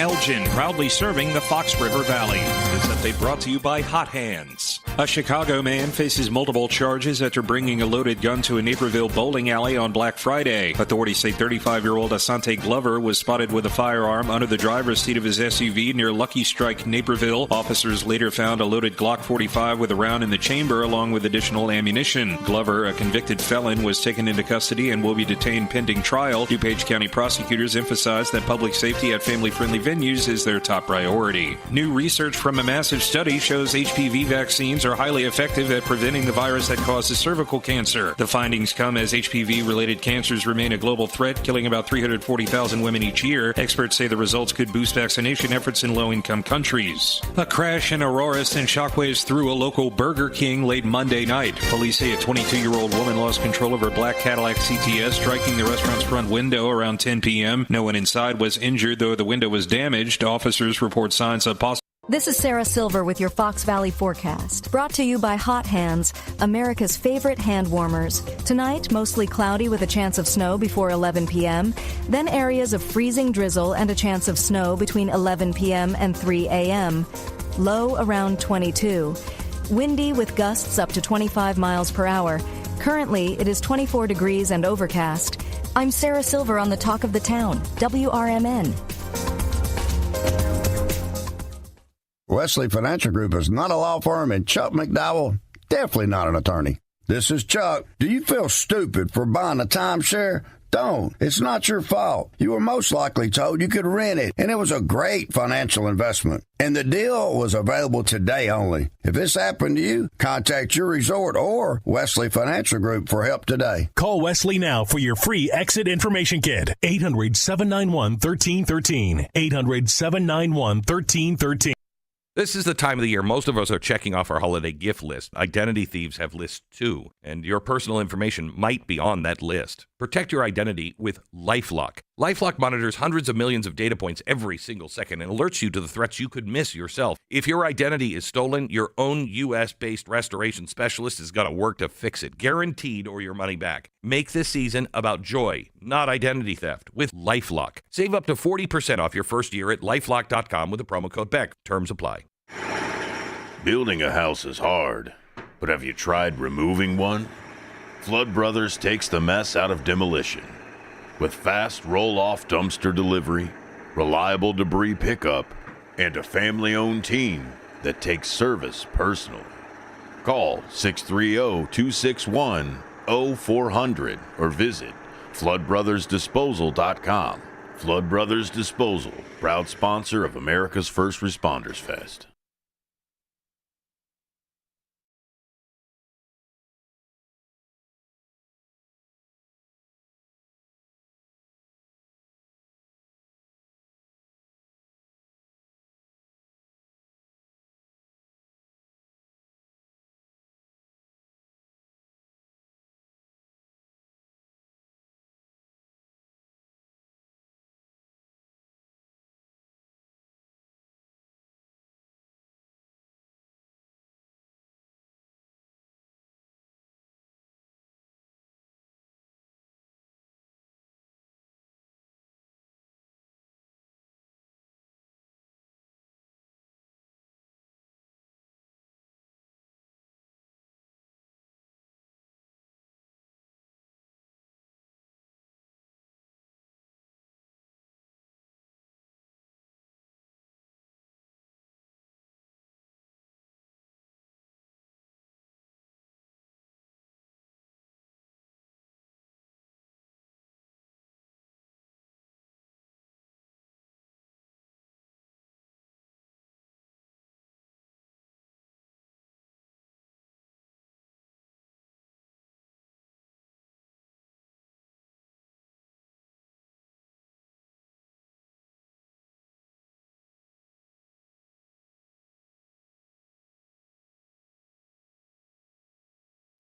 Elgin, proudly serving the Fox River Valley. This update brought to you by Hot Hands. A Chicago man faces multiple charges after bringing a loaded gun to a Naperville bowling alley on Black Friday. Authorities say 35-year-old Asante Glover was spotted with a firearm under the driver's seat of his SUV near Lucky Strike, Naperville. Officers later found a loaded Glock 45 with a round in the chamber along with additional ammunition. Glover, a convicted felon, was taken into custody and will be detained pending trial. DuPage County prosecutors emphasize that public safety at family-friendly venues is their top priority. New research from a massive study shows HPV vaccines are highly effective at preventing the virus that causes cervical cancer. The findings come as HPV-related cancers remain a global threat, killing about 340,000 women each year. Experts say the results could boost vaccination efforts in low-income countries. A crash in Aurora sent shockwaves through a local Burger King late Monday night. Police say a 22-year-old woman lost control of her black Cadillac CTS, striking the restaurant's front window around 10 p.m. No one inside was injured, though the window was damaged. Officers report signs of possible. This is Sarah Silver with your Fox Valley forecast, brought to you by Hot Hands, America's favorite hand warmers. Tonight, mostly cloudy with a chance of snow before 11 p.m., then areas of freezing drizzle and a chance of snow between 11 p.m. and 3 a.m. Low around 22. Windy with gusts up to 25 miles per hour. Currently, it is 24 degrees and overcast. I'm Sarah Silver on the Talk of the Town, WRMN. Wesley Financial Group is not a law firm, and Chuck McDowell, definitely not an attorney. This is Chuck. Do you feel stupid for buying a timeshare? Don't. It's not your fault. You were most likely told you could rent it, and it was a great financial investment. And the deal was available today only. If this happened to you, contact your resort or Wesley Financial Group for help today. Call Wesley now for your free exit information kit. 800-791-1313. 800-791-1313. This is the time of the year most of us are checking off our holiday gift list. Identity thieves have lists too, and your personal information might be on that list. Protect your identity with LifeLock. LifeLock monitors hundreds of millions of data points every single second and alerts you to the threats you could miss yourself. If your identity is stolen, your own U.S.-based restoration specialist is going to work to fix it, guaranteed, or your money back. Make this season about joy, not identity theft, with LifeLock. Save up to 40% off your first year at LifeLock.com with the promo code BECK. Terms apply. Building a house is hard, but have you tried removing one? Flood Brothers takes the mess out of demolition. With fast roll-off dumpster delivery, reliable debris pickup, and a family-owned team that takes service personally. Call 630-261-0400 or visit floodbrothersdisposal.com. Flood Brothers Disposal, proud sponsor of America's First Responders Fest.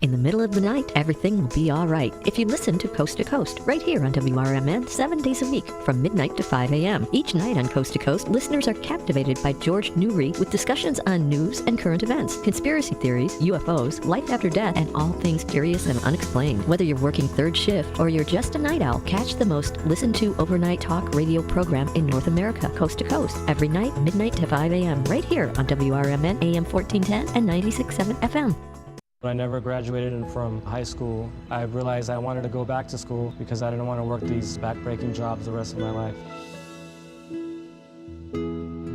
In the middle of the night, everything will be all right if you listen to Coast, right here on WRMN 7 days a week from midnight to 5 a.m. Each night on Coast to Coast, listeners are captivated by George Newry with discussions on news and current events, conspiracy theories, UFOs, life after death, and all things curious and unexplained. Whether you're working third shift or you're just a night owl, catch the most listened to overnight talk radio program in North America, Coast to Coast, every night, midnight to 5 a.m. right here on WRMN AM 1410 and 96.7 FM. When I never graduated from high school, I realized I wanted to go back to school because I didn't want to work these back-breaking jobs the rest of my life.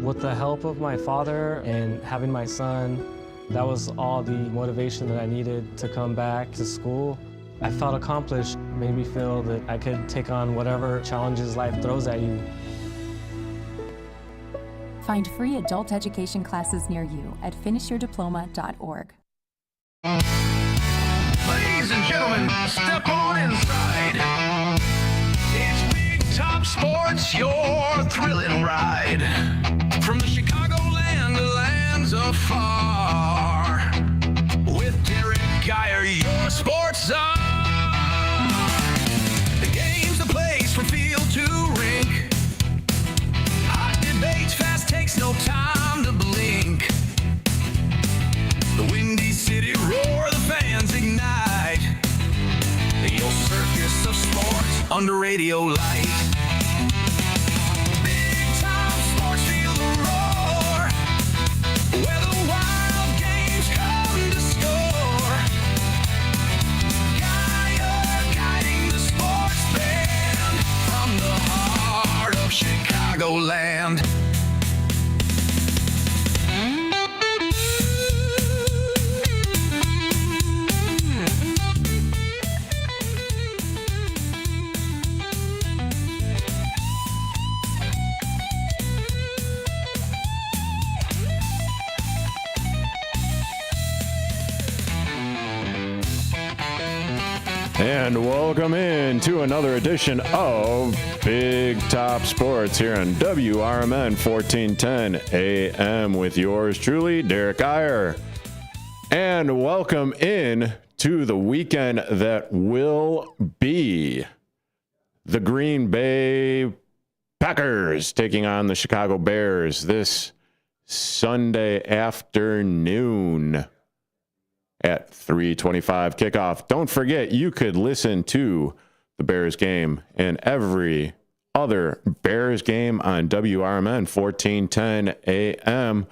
With the help of my father and having my son, that was all the motivation that I needed to come back to school. I felt accomplished, made me feel that I could take on whatever challenges life throws at you. Find free adult education classes near you at finishyourdiploma.org. Ladies and gentlemen, step on inside. It's Big Top Sports, your thrilling ride. From the Chicagoland to lands afar. With Derrick Geyer, your sports czar. The game's the place from field to rink. Hot debates, fast takes, no time to blink. The Windy City roar, the fans ignite. Your circus of sports under radio light. Big time sports, feel the roar. Where the wild games come to score. Geyer guiding the sports band from the heart of Chicagoland. And welcome in to another edition of Big Top Sports here on WRMN 1410 AM with yours truly, Derrick Geyer. And welcome in to the weekend that will be the Greenbay Packers taking on the Chicago Bears this Sunday afternoon at 3:25 kickoff. Don't forget, you could listen to the Bears game and every other Bears game on WRMN 1410 AM.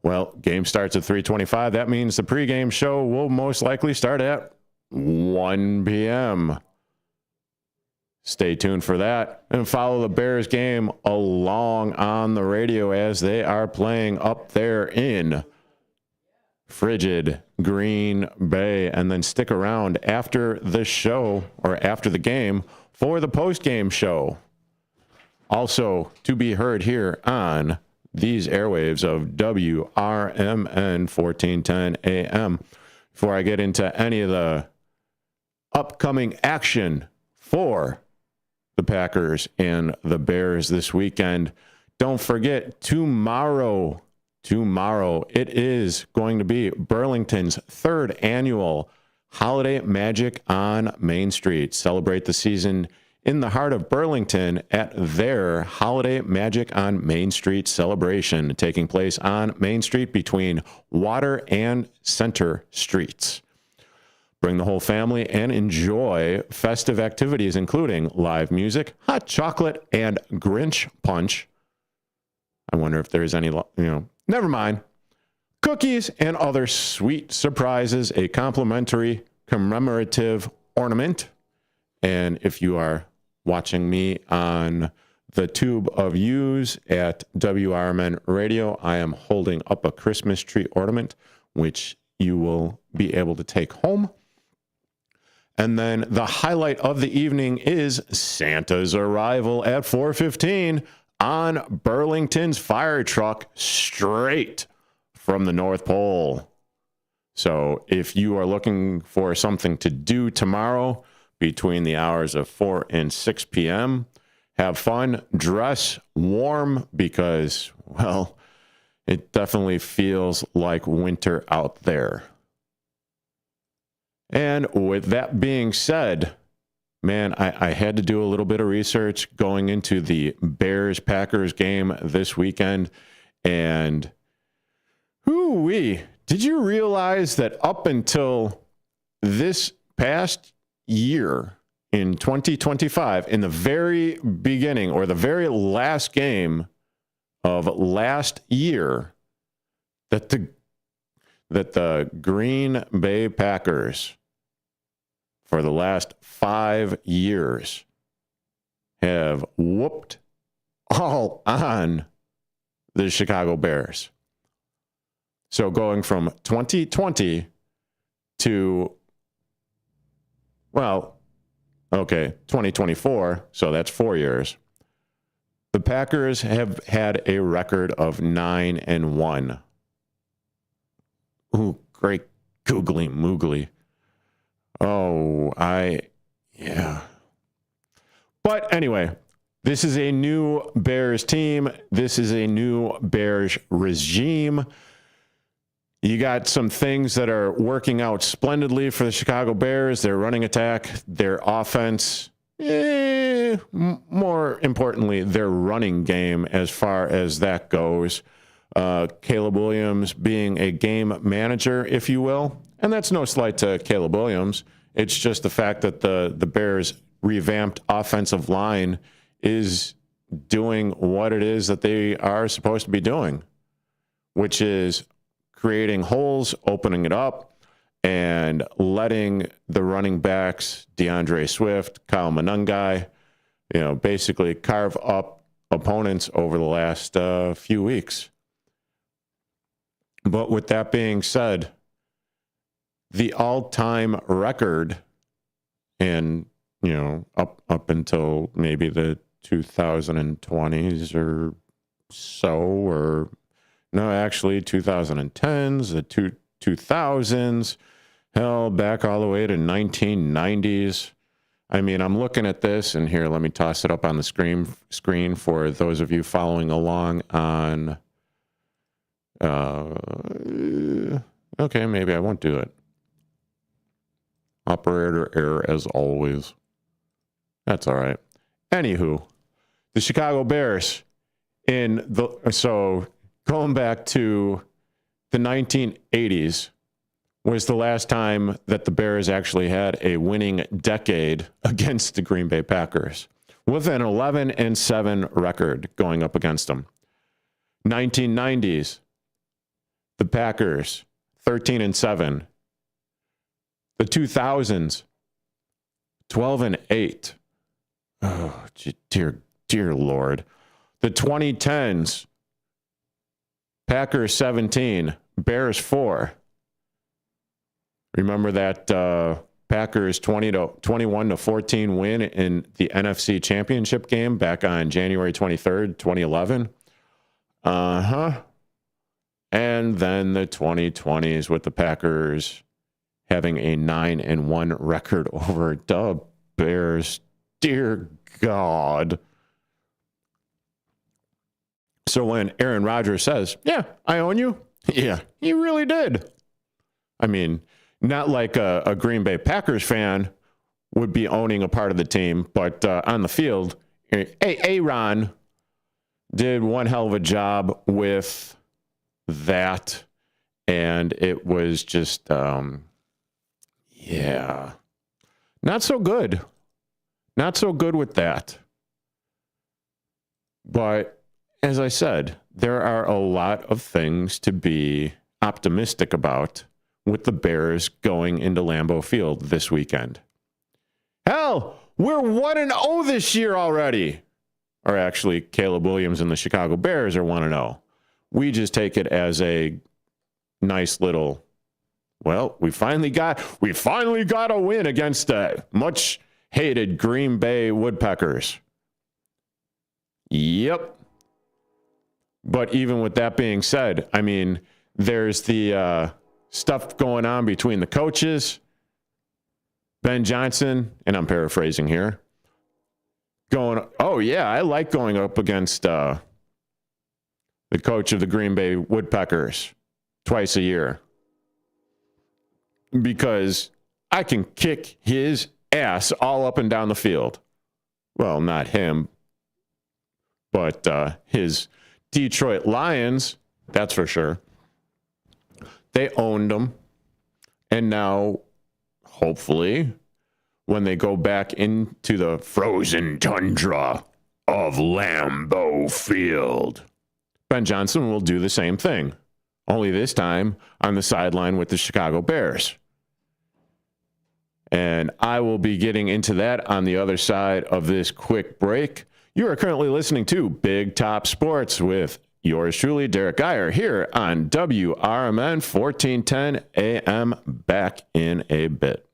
Well, game starts at 3:25. That means the pregame show will most likely start at 1 p.m. Stay tuned for that and follow the Bears game along on the radio as they are playing up there in frigid Green Bay, and then stick around after the show or after the game for the post-game show. Also to be heard here on these airwaves of WRMN 1410 AM. Before I get into any of the upcoming action for the Packers and the Bears this weekend, don't forget tomorrow it is going to be Burlington's third annual Holiday Magic on Main Street. Celebrate the season in the heart of Burlington at their Holiday Magic on Main Street celebration, taking place on Main Street between Water and Center Streets. Bring the whole family and enjoy festive activities, including live music, hot chocolate, and Grinch punch. I wonder if there's any, never mind. Cookies and other sweet surprises, a complimentary commemorative ornament. And if you are watching me on the tube of yous at WRMN Radio, I am holding up a Christmas tree ornament, which you will be able to take home. And then the highlight of the evening is Santa's arrival at 4:15 on Burlington's fire truck straight from the North Pole. So if you are looking for something to do tomorrow between the hours of 4 and 6 p.m., have fun, dress warm because, well, it definitely feels like winter out there. And with that being said, man, I had to do a little bit of research going into the Bears-Packers game this weekend. And hoo-wee, did you realize that up until this past year in 2025, in the very beginning or the very last game of last year, that the Green Bay Packers for the last 5 years have whooped all on the Chicago Bears. So going from 2020 to, 2024, so that's 4 years. The Packers have had a record of 9-1. Ooh, great googly moogly. Yeah. But anyway, this is a new Bears team. This is a new Bears regime. You got some things that are working out splendidly for the Chicago Bears. Their running attack, their offense, more importantly, their running game as far as that goes. Caleb Williams being a game manager, if you will. And that's no slight to Caleb Williams. It's just the fact that the Bears' revamped offensive line is doing what it is that they are supposed to be doing, which is creating holes, opening it up, and letting the running backs, DeAndre Swift, Kyle Monangai, basically carve up opponents over the last few weeks. But with that being said, the all-time record, and up until maybe the 2020s or so, or no, actually 2010s, the 2000s, hell, back all the way to 1990s. I mean, I'm looking at this, and here, let me toss it up on the screen for those of you following along on. Okay, maybe I won't do it. Operator error as always. That's all right. Anywho, the Chicago Bears so going back to the 1980s was the last time that the Bears actually had a winning decade against the Green Bay Packers, with an 11-7 record going up against them. 1990s, the Packers 13-7. The 2000s 12-8. Oh, dear Lord. The 2010s, Packers 17, Bears 4. Remember that Packers 21-14 win in the NFC Championship game back on January 23rd, 2011? Uh-huh. And then the 2020s with the Packers having a 9-1 record over the Bears. Dear God. So when Aaron Rodgers says, yeah, I own you. Yeah, he really did. I mean, not like a Green Bay Packers fan would be owning a part of the team, but on the field, Aaron did one hell of a job with that. And it was just, not so good. Not so good with that. But as I said, there are a lot of things to be optimistic about with the Bears going into Lambeau Field this weekend. Hell, we're 1-0 this year already. Or actually, Caleb Williams and the Chicago Bears are 1-0. We just take it as a nice little, well, we finally got a win against the much hated Green Bay Wood-PECKERS. Yep. But even with that being said, I mean, there's the stuff going on between the coaches. Ben Johnson, and I'm paraphrasing here, I like going up against the coach of the Green Bay Wood-PECKERS twice a year. Because I can kick his ass all up and down the field. Well, not him, but his Detroit Lions, that's for sure. They owned him. And now, hopefully, when they go back into the frozen tundra of Lambeau Field, Ben Johnson will do the same thing, only this time on the sideline with the Chicago Bears. And I will be getting into that on the other side of this quick break. You are currently listening to Big Top Sports with yours truly, Derrick Geyer, here on WRMN 1410 AM. Back in a bit.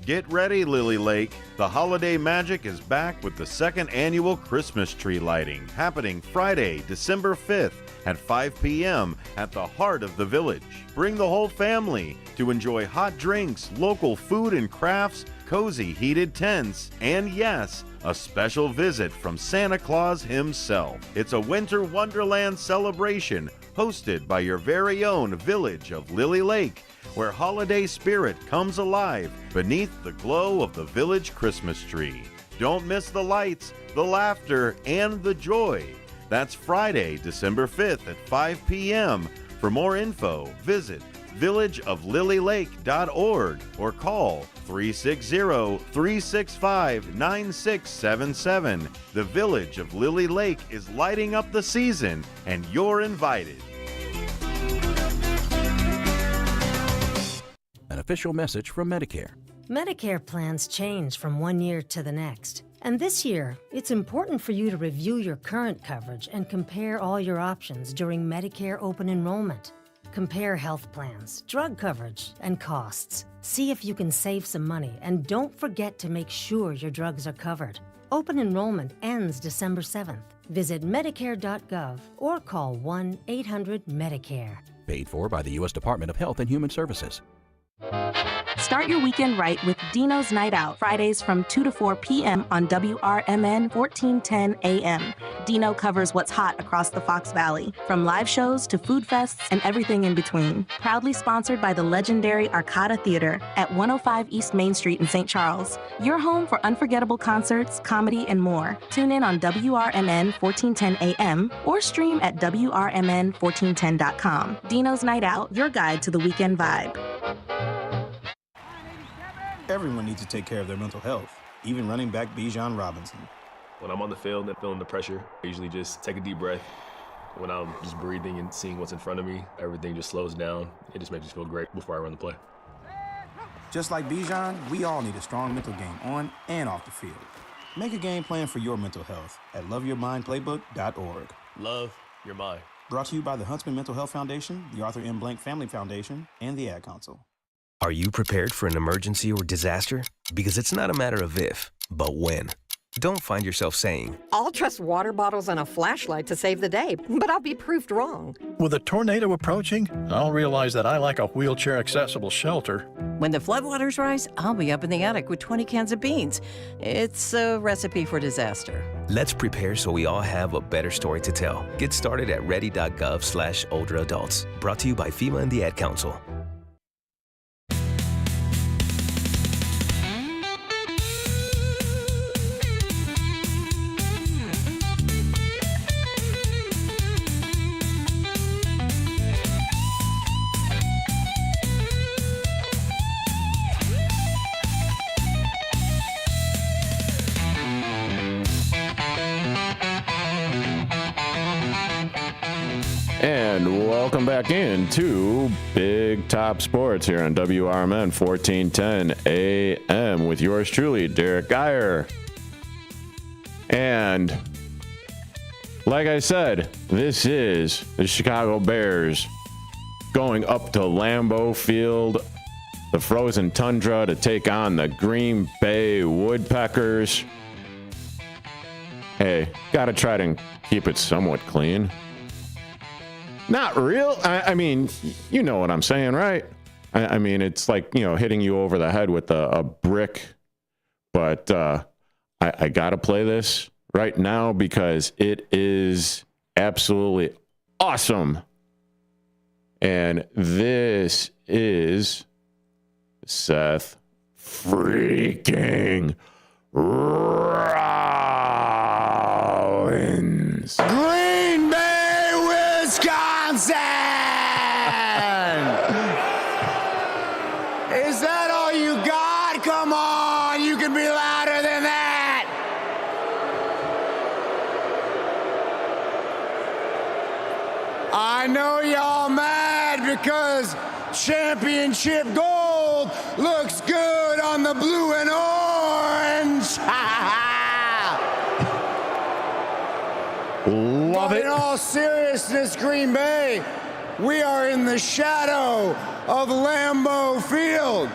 Get ready, Lily Lake. The holiday magic is back with the second annual Christmas tree lighting happening Friday, December 5th at 5 p.m. at the heart of the village. Bring the whole family to enjoy hot drinks, local food and crafts, cozy heated tents, and yes, a special visit from Santa Claus himself. It's a winter wonderland celebration hosted by your very own village of Lily Lake, where holiday spirit comes alive beneath the glow of the village Christmas tree. Don't miss the lights, the laughter, and the joy. That's Friday, December 5th at 5 p.m. For more info, visit villageoflilylake.org or call 360-365-9677. The Village of Lily Lake is lighting up the season, and you're invited. An official message from Medicare. Medicare plans change from one year to the next. And this year, it's important for you to review your current coverage and compare all your options during Medicare open enrollment. Compare health plans, drug coverage, and costs. See if you can save some money, and don't forget to make sure your drugs are covered. Open enrollment ends December 7th. Visit Medicare.gov or call 1-800-MEDICARE. Paid for by the U.S. Department of Health and Human Services. Start your weekend right with Dino's Night Out, Fridays from 2 to 4 p.m. on WRMN 1410 AM. Dino covers what's hot across the Fox Valley, from live shows to food fests and everything in between. Proudly sponsored by the legendary Arcada Theater at 105 East Main Street in St. Charles. Your home for unforgettable concerts, comedy, and more. Tune in on WRMN 1410 AM or stream at WRMN1410.com. Dino's Night Out, your guide to the weekend vibe. Everyone needs to take care of their mental health, even running back Bijan Robinson. When I'm on the field and feeling the pressure, I usually just take a deep breath. When I'm just breathing and seeing what's in front of me, everything just slows down. It just makes me feel great before I run the play. Just like Bijan, we all need a strong mental game on and off the field. Make a game plan for your mental health at loveyourmindplaybook.org. Love your mind. Brought to you by the Huntsman Mental Health Foundation, the Arthur M. Blank Family Foundation, and the Ad Council. Are you prepared for an emergency or disaster? Because it's not a matter of if, but when. Don't find yourself saying, I'll trust water bottles and a flashlight to save the day, but I'll be proved wrong. With a tornado approaching, I'll realize that I like a wheelchair-accessible shelter. When the floodwaters rise, I'll be up in the attic with 20 cans of beans. It's a recipe for disaster. Let's prepare so we all have a better story to tell. Get started at ready.gov/older adults. Brought to you by FEMA and the Ad Council. And welcome back into Big Top Sports here on WRMN 1410 AM with yours truly, Derrick Geyer. And like I said, this is the Chicago Bears going up to Lambeau Field, the frozen tundra, to take on the Greenbay Wood-PECKERS. Hey, gotta try to keep it somewhat clean. Not real. I mean, you know what I'm saying, right? I mean, it's like, you know, hitting you over the head with a brick. But I got to play this right now because it is absolutely awesome. And this is Seth freaking Rollins. Green Bay, Wisconsin! Is that all you got? Come on, you can be louder than that. I know y'all mad because championship gold looks good on the blue and orange. Love it. In all seriousness, Green Bay, we are in the shadow of Lambeau Field.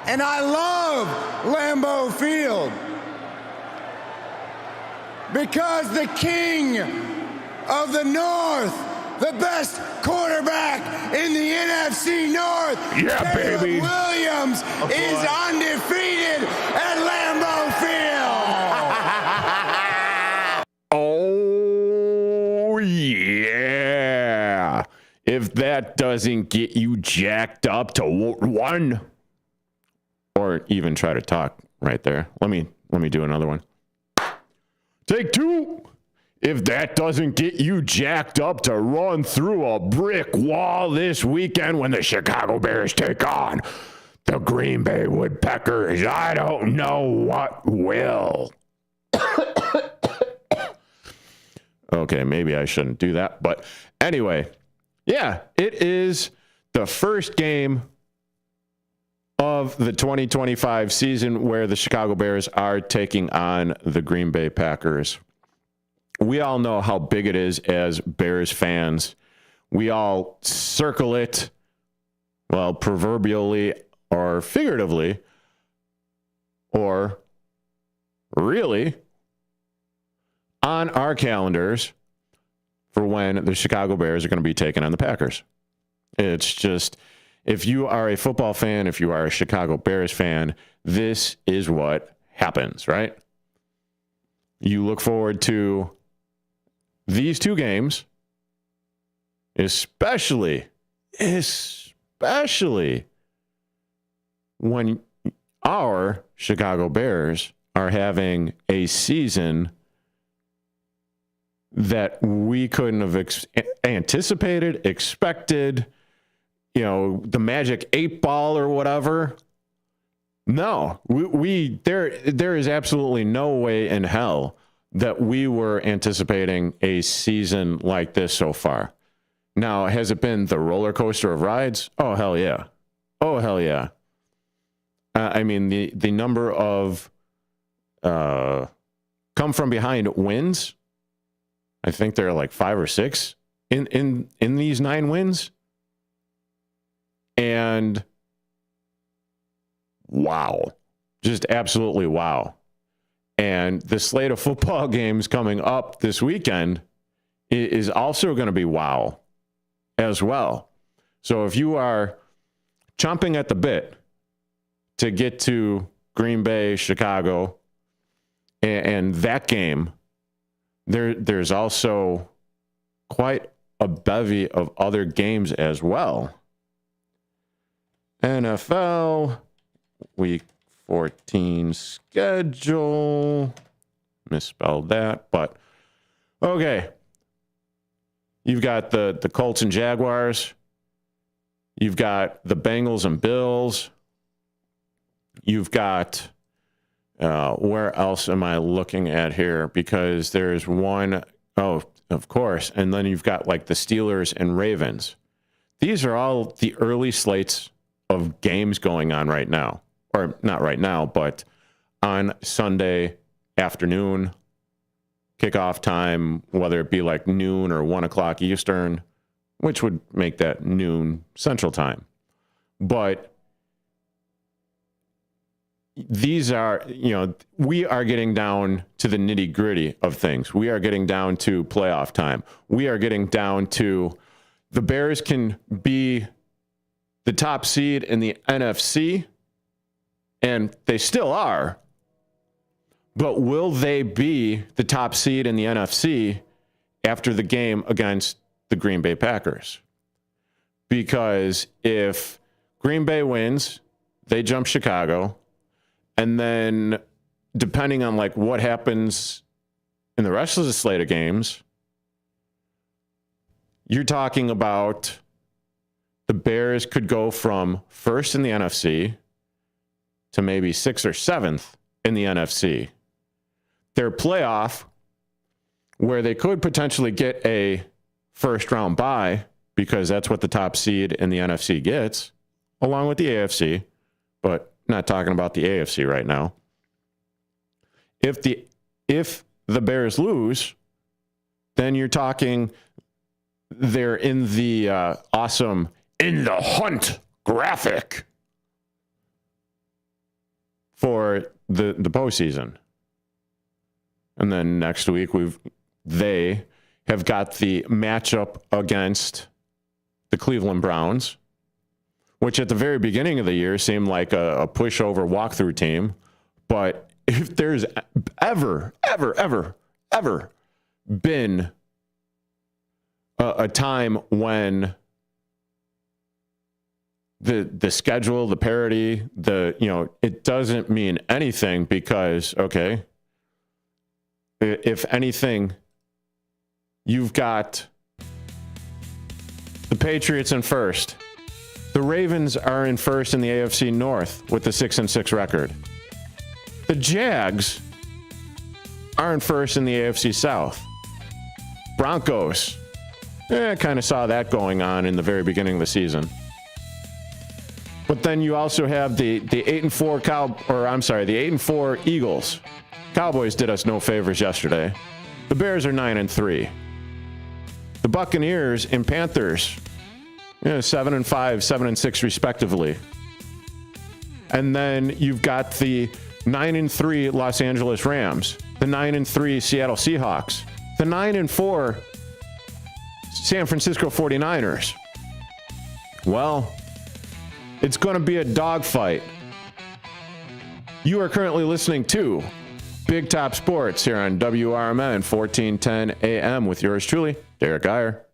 And I love Lambeau Field because the king of the North, the best quarterback in the NFC North, yeah, Caleb baby, Williams, is undefeated at Lambeau Field. Oh, yeah. If that doesn't get you jacked up to one, or even try to talk right there. Let me do another one. Take two. If that doesn't get you jacked up to run through a brick wall this weekend when the Chicago Bears take on the Greenbay Wood-PECKERS, I don't know what will. Okay, maybe I shouldn't do that. But anyway, yeah, it is the first game of the 2025 season where the Chicago Bears are taking on the Green Bay Packers. We all know how big it is as Bears fans. We all circle it, well, proverbially or figuratively, or really, on our calendars for when the Chicago Bears are going to be taking on the Packers. It's just, if you are a football fan, if you are a Chicago Bears fan, this is what happens, right? You look forward to these two games, especially when our Chicago Bears are having a season that we couldn't have anticipated, expected, the magic 8 ball or whatever. No, there is absolutely no way in hell that we were anticipating a season like this so far. Now, has it been the roller coaster of rides? Oh, hell yeah. Oh, hell yeah. I mean, the number of come from behind wins, I think there are like 5 or 6 in these 9 wins. And wow, just absolutely wow. And the slate of football games coming up this weekend is also going to be wow as well. So if you are chomping at the bit to get to Green Bay, Chicago, and that game, there's also quite a bevy of other games as well. NFL Week 14 schedule. Misspelled that, but okay. You've got the Colts and Jaguars. You've got the Bengals and Bills. You've got, where else am I looking at here? Because there's one, oh, of course. And then you've got like the Steelers and Ravens. These are all the early slates of games going on right now. Or not right now, but on Sunday afternoon, kickoff time, whether it be like noon or 1 o'clock Eastern, which would make that noon Central Time. But these are, we are getting down to the nitty gritty of things. We are getting down to playoff time. We are getting down to the Bears can be the top seed in the NFC, and they still are. But will they be the top seed in the NFC after the game against the Green Bay Packers? because if Green Bay wins, they jump Chicago, and then depending on like what happens in the rest of the slate of games, you're talking about the Bears could go from first in the NFC to maybe 6th or 7th in the NFC. Their playoff, where they could potentially get a first round bye, because that's what the top seed in the NFC gets, along with the AFC, but not talking about the AFC right now. If the Bears lose, then you're talking they're in the awesome In the Hunt graphic for the postseason. And then next week they have got the matchup against the Cleveland Browns, which at the very beginning of the year seemed like a pushover walkthrough team. But if there's ever been a time when the schedule, the parity, it doesn't mean anything because, okay, if anything, you've got the Patriots in first. The Ravens are in first in the AFC North with the 6-6 record. The Jags are in first in the AFC South. Broncos, kind of saw that going on in the very beginning of the season. But then you also have the 8-4 Eagles. Cowboys did us no favors yesterday. The Bears are 9-3. The Buccaneers and Panthers, 7-5, 7-6 respectively. And then you've got the 9-3 Los Angeles Rams, the 9-3 Seattle Seahawks, the 9-4 San Francisco 49ers. Well, it's going to be a dogfight. You are currently listening to Big Top Sports here on WRMN 1410 AM with yours truly, Derrick Geyer.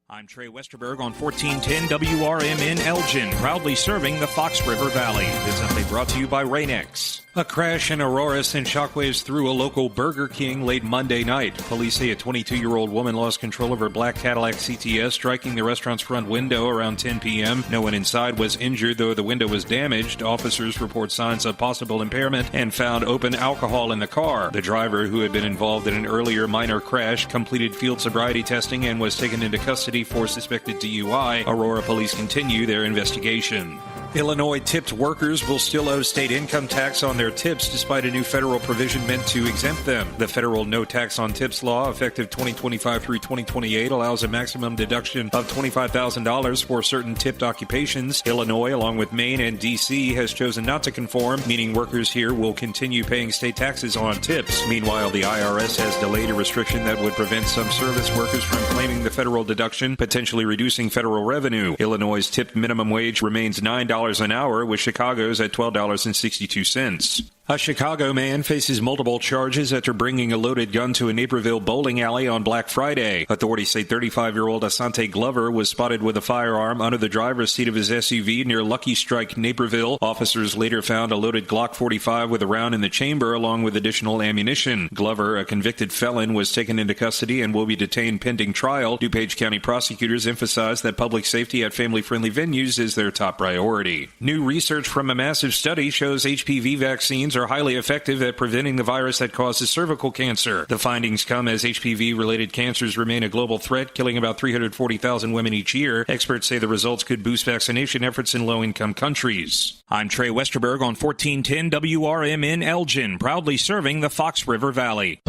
I'm Trey Westerberg on 1410 WRMN Elgin, proudly serving the Fox River Valley. This update brought to you by Rain-X. A crash in Aurora sent shockwaves through a local Burger King late Monday night. Police say a 22-year-old woman lost control of her black Cadillac CTS, striking the restaurant's front window around 10 p.m. No one inside was injured, though the window was damaged. Officers report signs of possible impairment and found open alcohol in the car. The driver, who had been involved in an earlier minor crash, completed field sobriety testing and was taken into custody for suspected DUI. Aurora police continue their investigation. Illinois tipped workers will still owe state income tax on their tips despite a new federal provision meant to exempt them. The federal no tax on tips law, effective 2025 through 2028, allows a maximum deduction of $25,000 for certain tipped occupations. Illinois, along with Maine and D.C., has chosen not to conform, meaning workers here will continue paying state taxes on tips. Meanwhile, the IRS has delayed a restriction that would prevent some service workers from claiming the federal deduction, potentially reducing federal revenue. Illinois' tipped minimum wage remains $9 an hour, with Chicago's at $12.62. A Chicago man faces multiple charges after bringing a loaded gun to a Naperville bowling alley on Black Friday. Authorities say 35-year-old Asante Glover was spotted with a firearm under the driver's seat of his SUV near Lucky Strike, Naperville. Officers later found a loaded Glock 45 with a round in the chamber, along with additional ammunition. Glover, a convicted felon, was taken into custody and will be detained pending trial. DuPage County prosecutors emphasize that public safety at family-friendly venues is their top priority. New research from a massive study shows HPV vaccines are highly effective at preventing the virus that causes cervical cancer. The findings come as HPV-related cancers remain a global threat, killing about 340,000 women each year. Experts say the results could boost vaccination efforts in low-income countries. I'm Trey Westerberg on 1410 WRMN Elgin, proudly serving the Fox River Valley.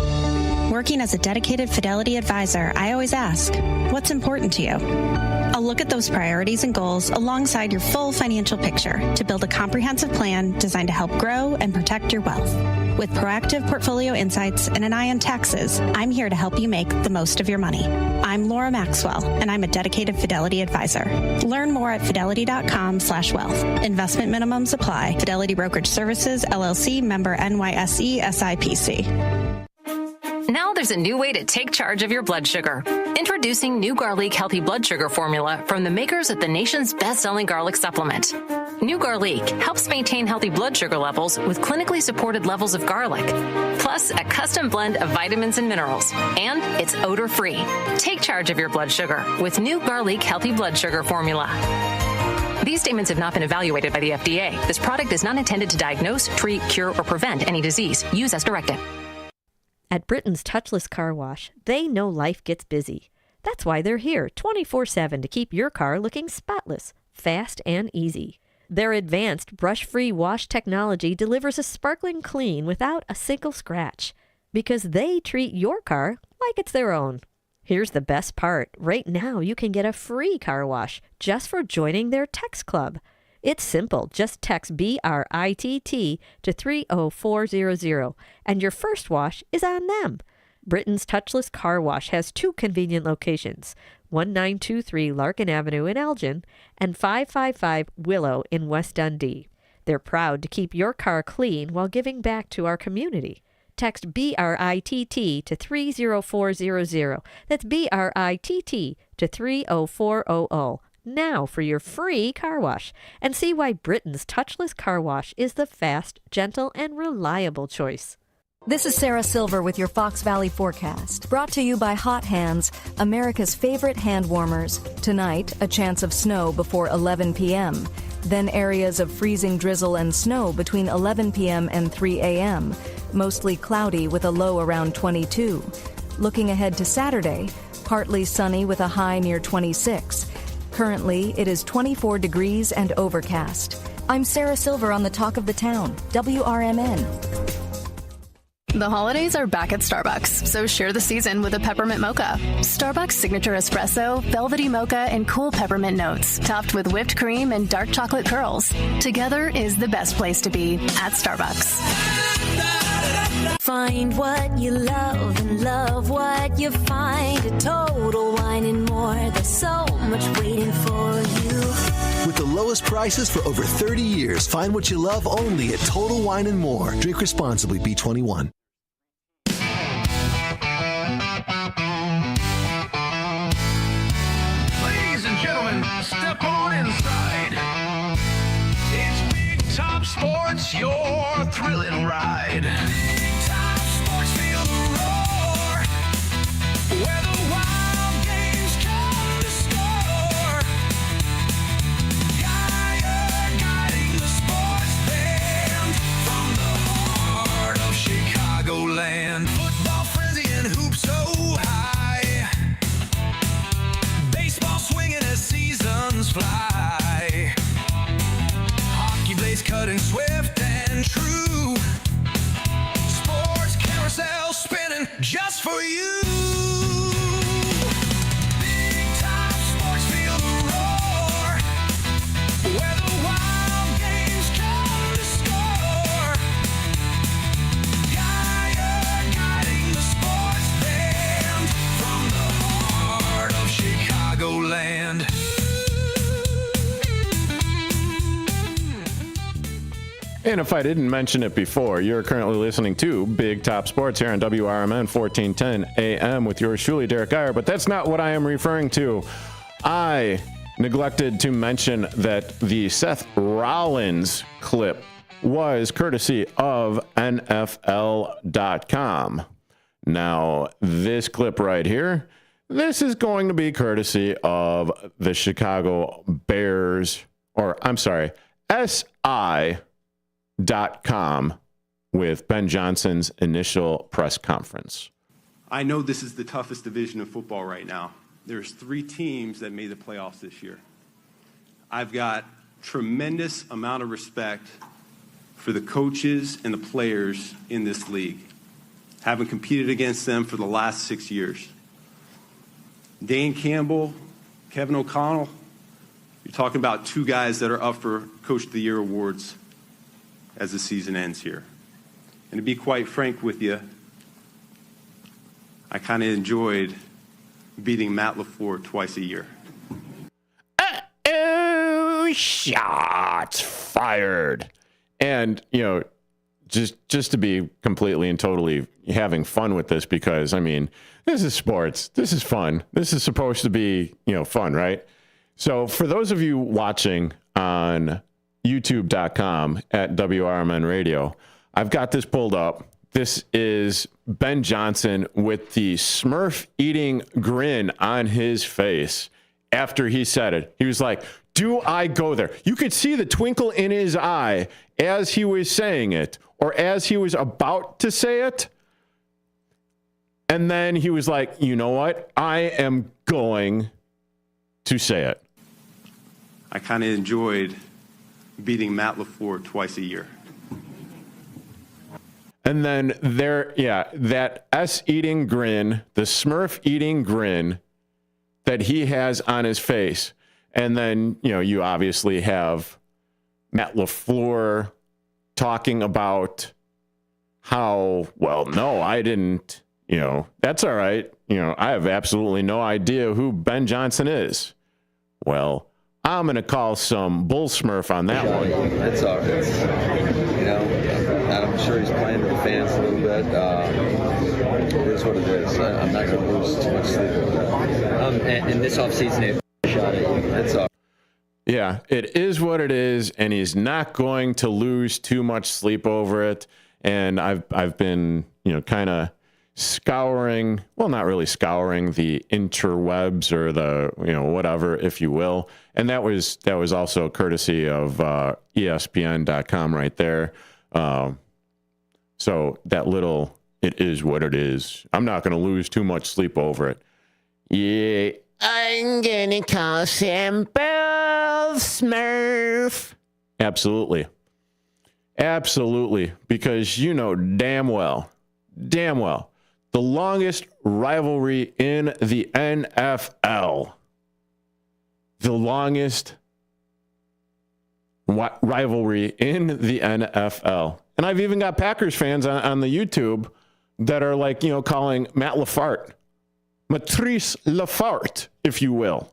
Working as a dedicated Fidelity advisor, I always ask, what's important to you? I'll look at those priorities and goals alongside your full financial picture to build a comprehensive plan designed to help grow and protect your wealth. With proactive portfolio insights and an eye on taxes, I'm here to help you make the most of your money. I'm Laura Maxwell, and I'm a dedicated Fidelity advisor. Learn more at fidelity.com/wealth. Investment minimums apply. Fidelity Brokerage Services, LLC, member NYSE, SIPC. Now there's a new way to take charge of your blood sugar. Introducing New Garlic Healthy Blood Sugar Formula from the makers of the nation's best-selling garlic supplement. New Garlic helps maintain healthy blood sugar levels with clinically supported levels of garlic, plus a custom blend of vitamins and minerals. And it's odor-free. Take charge of your blood sugar with New Garlic Healthy Blood Sugar Formula. These statements have not been evaluated by the FDA. This product is not intended to diagnose, treat, cure, or prevent any disease. Use as directed. At Britain's Touchless Car Wash, they know life gets busy. That's why they're here 24/7 to keep your car looking spotless, fast, and easy. Their advanced brush-free wash technology delivers a sparkling clean without a single scratch, because they treat your car like it's their own. Here's the best part. Right now, you can get a free car wash just for joining their text club. It's simple. Just text BRITT to 30400, and your first wash is on them. Britain's Touchless Car Wash has 2 convenient locations, 1923 Larkin Avenue in Elgin and 555 Willow in West Dundee. They're proud to keep your car clean while giving back to our community. Text BRITT to 30400. That's BRITT to 30400. Now for your free car wash, and see why Britain's Touchless Car Wash is the fast, gentle, and reliable choice. This is Sarah Silver with your Fox Valley forecast, brought to you by Hot Hands, America's favorite hand warmers. Tonight, a chance of snow before 11 p.m., then areas of freezing drizzle and snow between 11 p.m. and 3 a.m., mostly cloudy with a low around 22. Looking ahead to Saturday, partly sunny with a high near 26. Currently, it is 24 degrees and overcast. I'm Sarah Silver on the Talk of the Town, WRMN. The holidays are back at Starbucks, so share the season with a peppermint mocha. Starbucks signature espresso, velvety mocha, and cool peppermint notes, topped with whipped cream and dark chocolate curls. Together is the best place to be at Starbucks. Find what you love and love what you find at Total Wine and More. There's so much waiting for you. With the lowest prices for over 30 years, find what you love only at Total Wine and More. Drink responsibly, B21. Ladies and gentlemen, step on inside. It's Big Top Sports, your thrilling ride. Big Top Sports, feel the roar, where the wild games come to score. Geyer guiding the sports band from the heart of Chicagoland. Football frenzy and hoops so high, baseball swinging as seasons fly. Hockey blades cutting swift and true. Sports carousel spinning just for you. Big Top Sports, feel the roar, where the wild games come to score. Geyer guiding the sports band from the heart of Chicagoland. And if I didn't mention it before, you're currently listening to Big Top Sports here on WRMN 1410 AM with yours truly, Derrick Geyer. But that's not what I am referring to. I neglected to mention that the Seth Rollins clip was courtesy of NFL.com. Now, this clip right here, this is going to be courtesy of the Chicago Bears, or I'm sorry, SI.com with Ben Johnson's initial press conference. I know this is the toughest division of football right now. There's 3 teams that made the playoffs this year. I've got tremendous amount of respect for the coaches and the players in this league, having competed against them for the last 6 years. Dan Campbell, Kevin O'Connell, you're talking about 2 guys that are up for Coach of the Year awards as the season ends here. And to be quite frank with you, I kind of enjoyed beating Matt LaFleur twice a year. Oh, shots fired. And, you know, just to be completely and totally having fun with this, because, I mean, this is sports. This is fun. This is supposed to be, fun, right? So for those of you watching on youtube.com at WRMN Radio, I've got this pulled up. This is Ben Johnson with the Smurf eating grin on his face after he said it. He was like, do I go there? You could see the twinkle in his eye as he was saying it, or as he was about to say it. And then he was like, you know what? I am going to say it. I kind of enjoyed beating Matt LaFleur twice a year. And then that S-eating grin, the Smurf eating grin that he has on his face. And then, you obviously have Matt LaFleur talking about how, well, no, I didn't, that's all right. I have absolutely no idea who Ben Johnson is. Well, I'm going to call some bull Smurf on that one. It's all right. I'm sure he's playing to the fans a little bit. It is what it is. I'm not going to lose too much sleep over that. And this offseason, they shot at you. It's all right. Yeah, it is what it is, and he's not going to lose too much sleep over it. And I've been, kind of scouring, well, not really scouring the interwebs or the, whatever, if you will. And that was also courtesy of ESPN.com right there. So that little, it is what it is. I'm not going to lose too much sleep over it. Yeah, I'm going to call some bull Smurf. Absolutely. Absolutely. Because damn well, the longest rivalry in the NFL, the longest rivalry in the NFL. And I've even got Packers fans on the YouTube that are like, calling Matt LaFart, Matrice LaFart, if you will.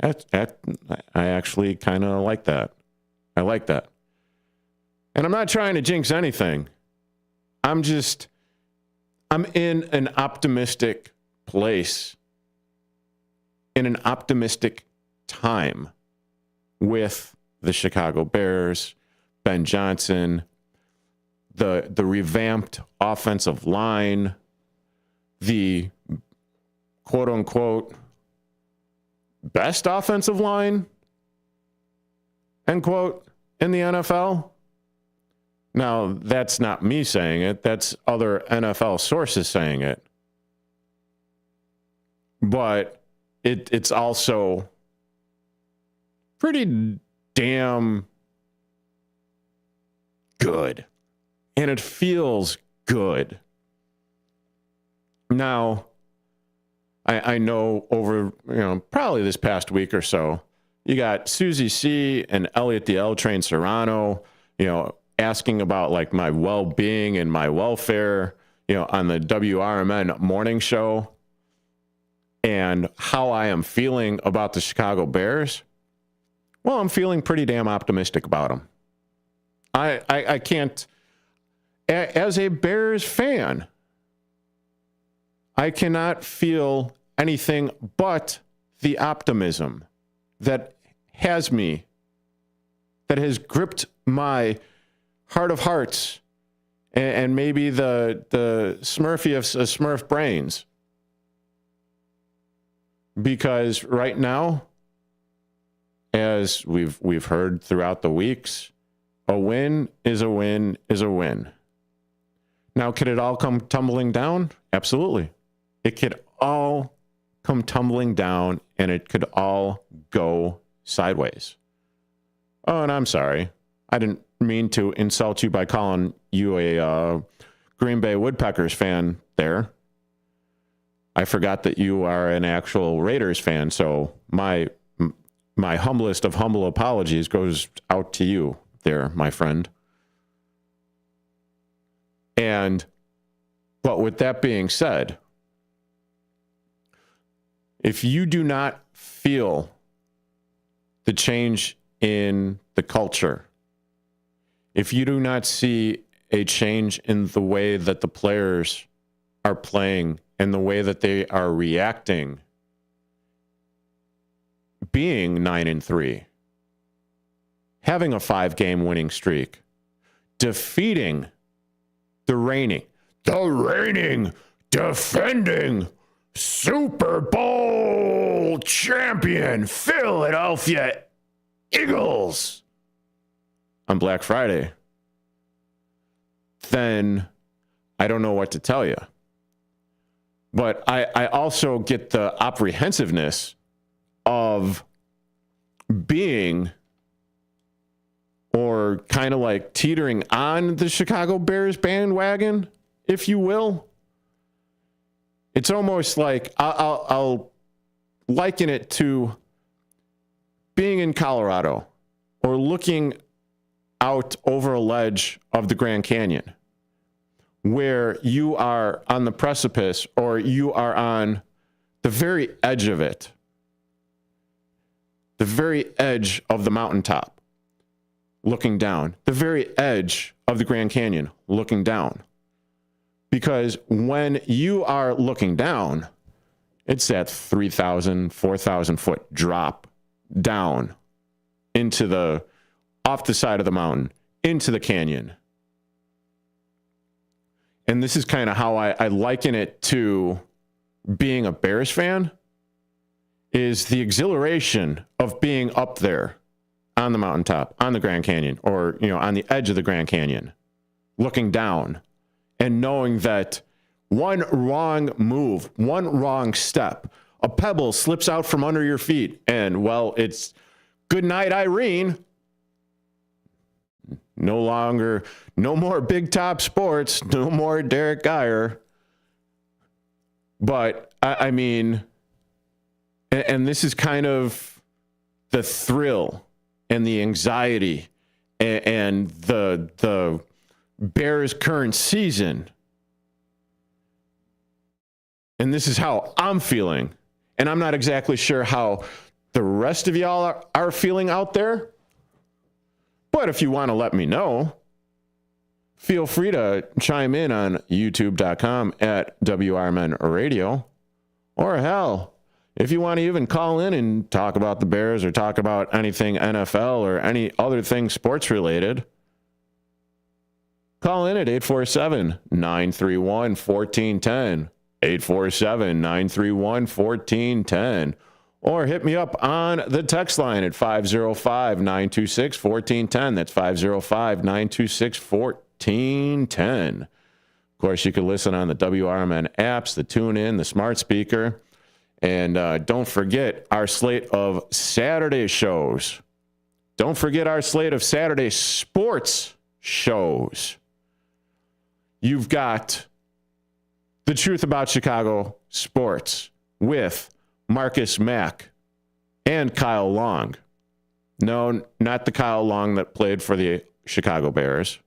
I actually kind of like that. I like that. And I'm not trying to jinx anything. I'm in an optimistic place, in an optimistic time with the Chicago Bears, Ben Johnson, the revamped offensive line, the quote-unquote best offensive line, end quote, in the NFL. Now, that's not me saying it. That's other NFL sources saying it. But it's also pretty damn good. And it feels good. Now, I know over, probably this past week or so, you got Susie C. and Elliot the L Train Serrano, asking about like my well-being and my welfare, on the WRMN morning show and how I am feeling about the Chicago Bears. Well, I'm feeling pretty damn optimistic about them. I can't, as a Bears fan, I cannot feel anything but the optimism that has gripped my heart of hearts and maybe the Smurfy of Smurf brains. Because right now, as we've heard throughout the weeks, a win is a win is a win. Now, could it all come tumbling down? Absolutely. It could all come tumbling down, and it could all go sideways. Oh, and I'm sorry. I didn't mean to insult you by calling you a Greenbay Wood-PECKERS fan there. I forgot that you are an actual Raiders fan, so my humblest of humble apologies goes out to you there, my friend. But with that being said, if you do not feel the change in the culture, if you do not see a change in the way that the players are playing and the way that they are reacting, being 9-3, having a 5-game winning streak, defeating the reigning, defending Super Bowl champion Philadelphia Eagles on Black Friday, then I don't know what to tell you. But I also get the apprehensiveness of being, or kind of like teetering on the Chicago Bears bandwagon, if you will. It's almost like I'll liken it to being in Colorado or looking out over a ledge of the Grand Canyon, where you are on the precipice or you are on the very edge of it, the very edge of the mountaintop, looking down, the very edge of the Grand Canyon, looking down. Because when you are looking down, it's that 3,000, 4,000 foot drop down into off the side of the mountain, into the canyon. And this is kind of how I liken it to being a Bears fan, is the exhilaration of being up there on the mountaintop, on the Grand Canyon, or, on the edge of the Grand Canyon, looking down and knowing that one wrong move, one wrong step, a pebble slips out from under your feet, and, well, it's good night, Irene. No more Big Top Sports, no more Derrick Geyer. But, I mean, and this is kind of the thrill and the anxiety and the Bears' current season. And this is how I'm feeling. And I'm not exactly sure how the rest of y'all are feeling out there. But if you want to let me know, feel free to chime in on youtube.com at WRMN Radio. Or hell, if you want to even call in and talk about the Bears or talk about anything NFL or any other thing sports related, call in at 847-931-1410. 847-931-1410. Or hit me up on the text line at 505-926-1410. That's 505-926-1410. Of course, you can listen on the WRMN apps, the TuneIn, the smart speaker. And don't forget our slate of Saturday shows. Don't forget our slate of Saturday sports shows. You've got The Truth About Chicago Sports with Marcus Mack and Kyle Long. No, not the Kyle Long that played for the Chicago Bears,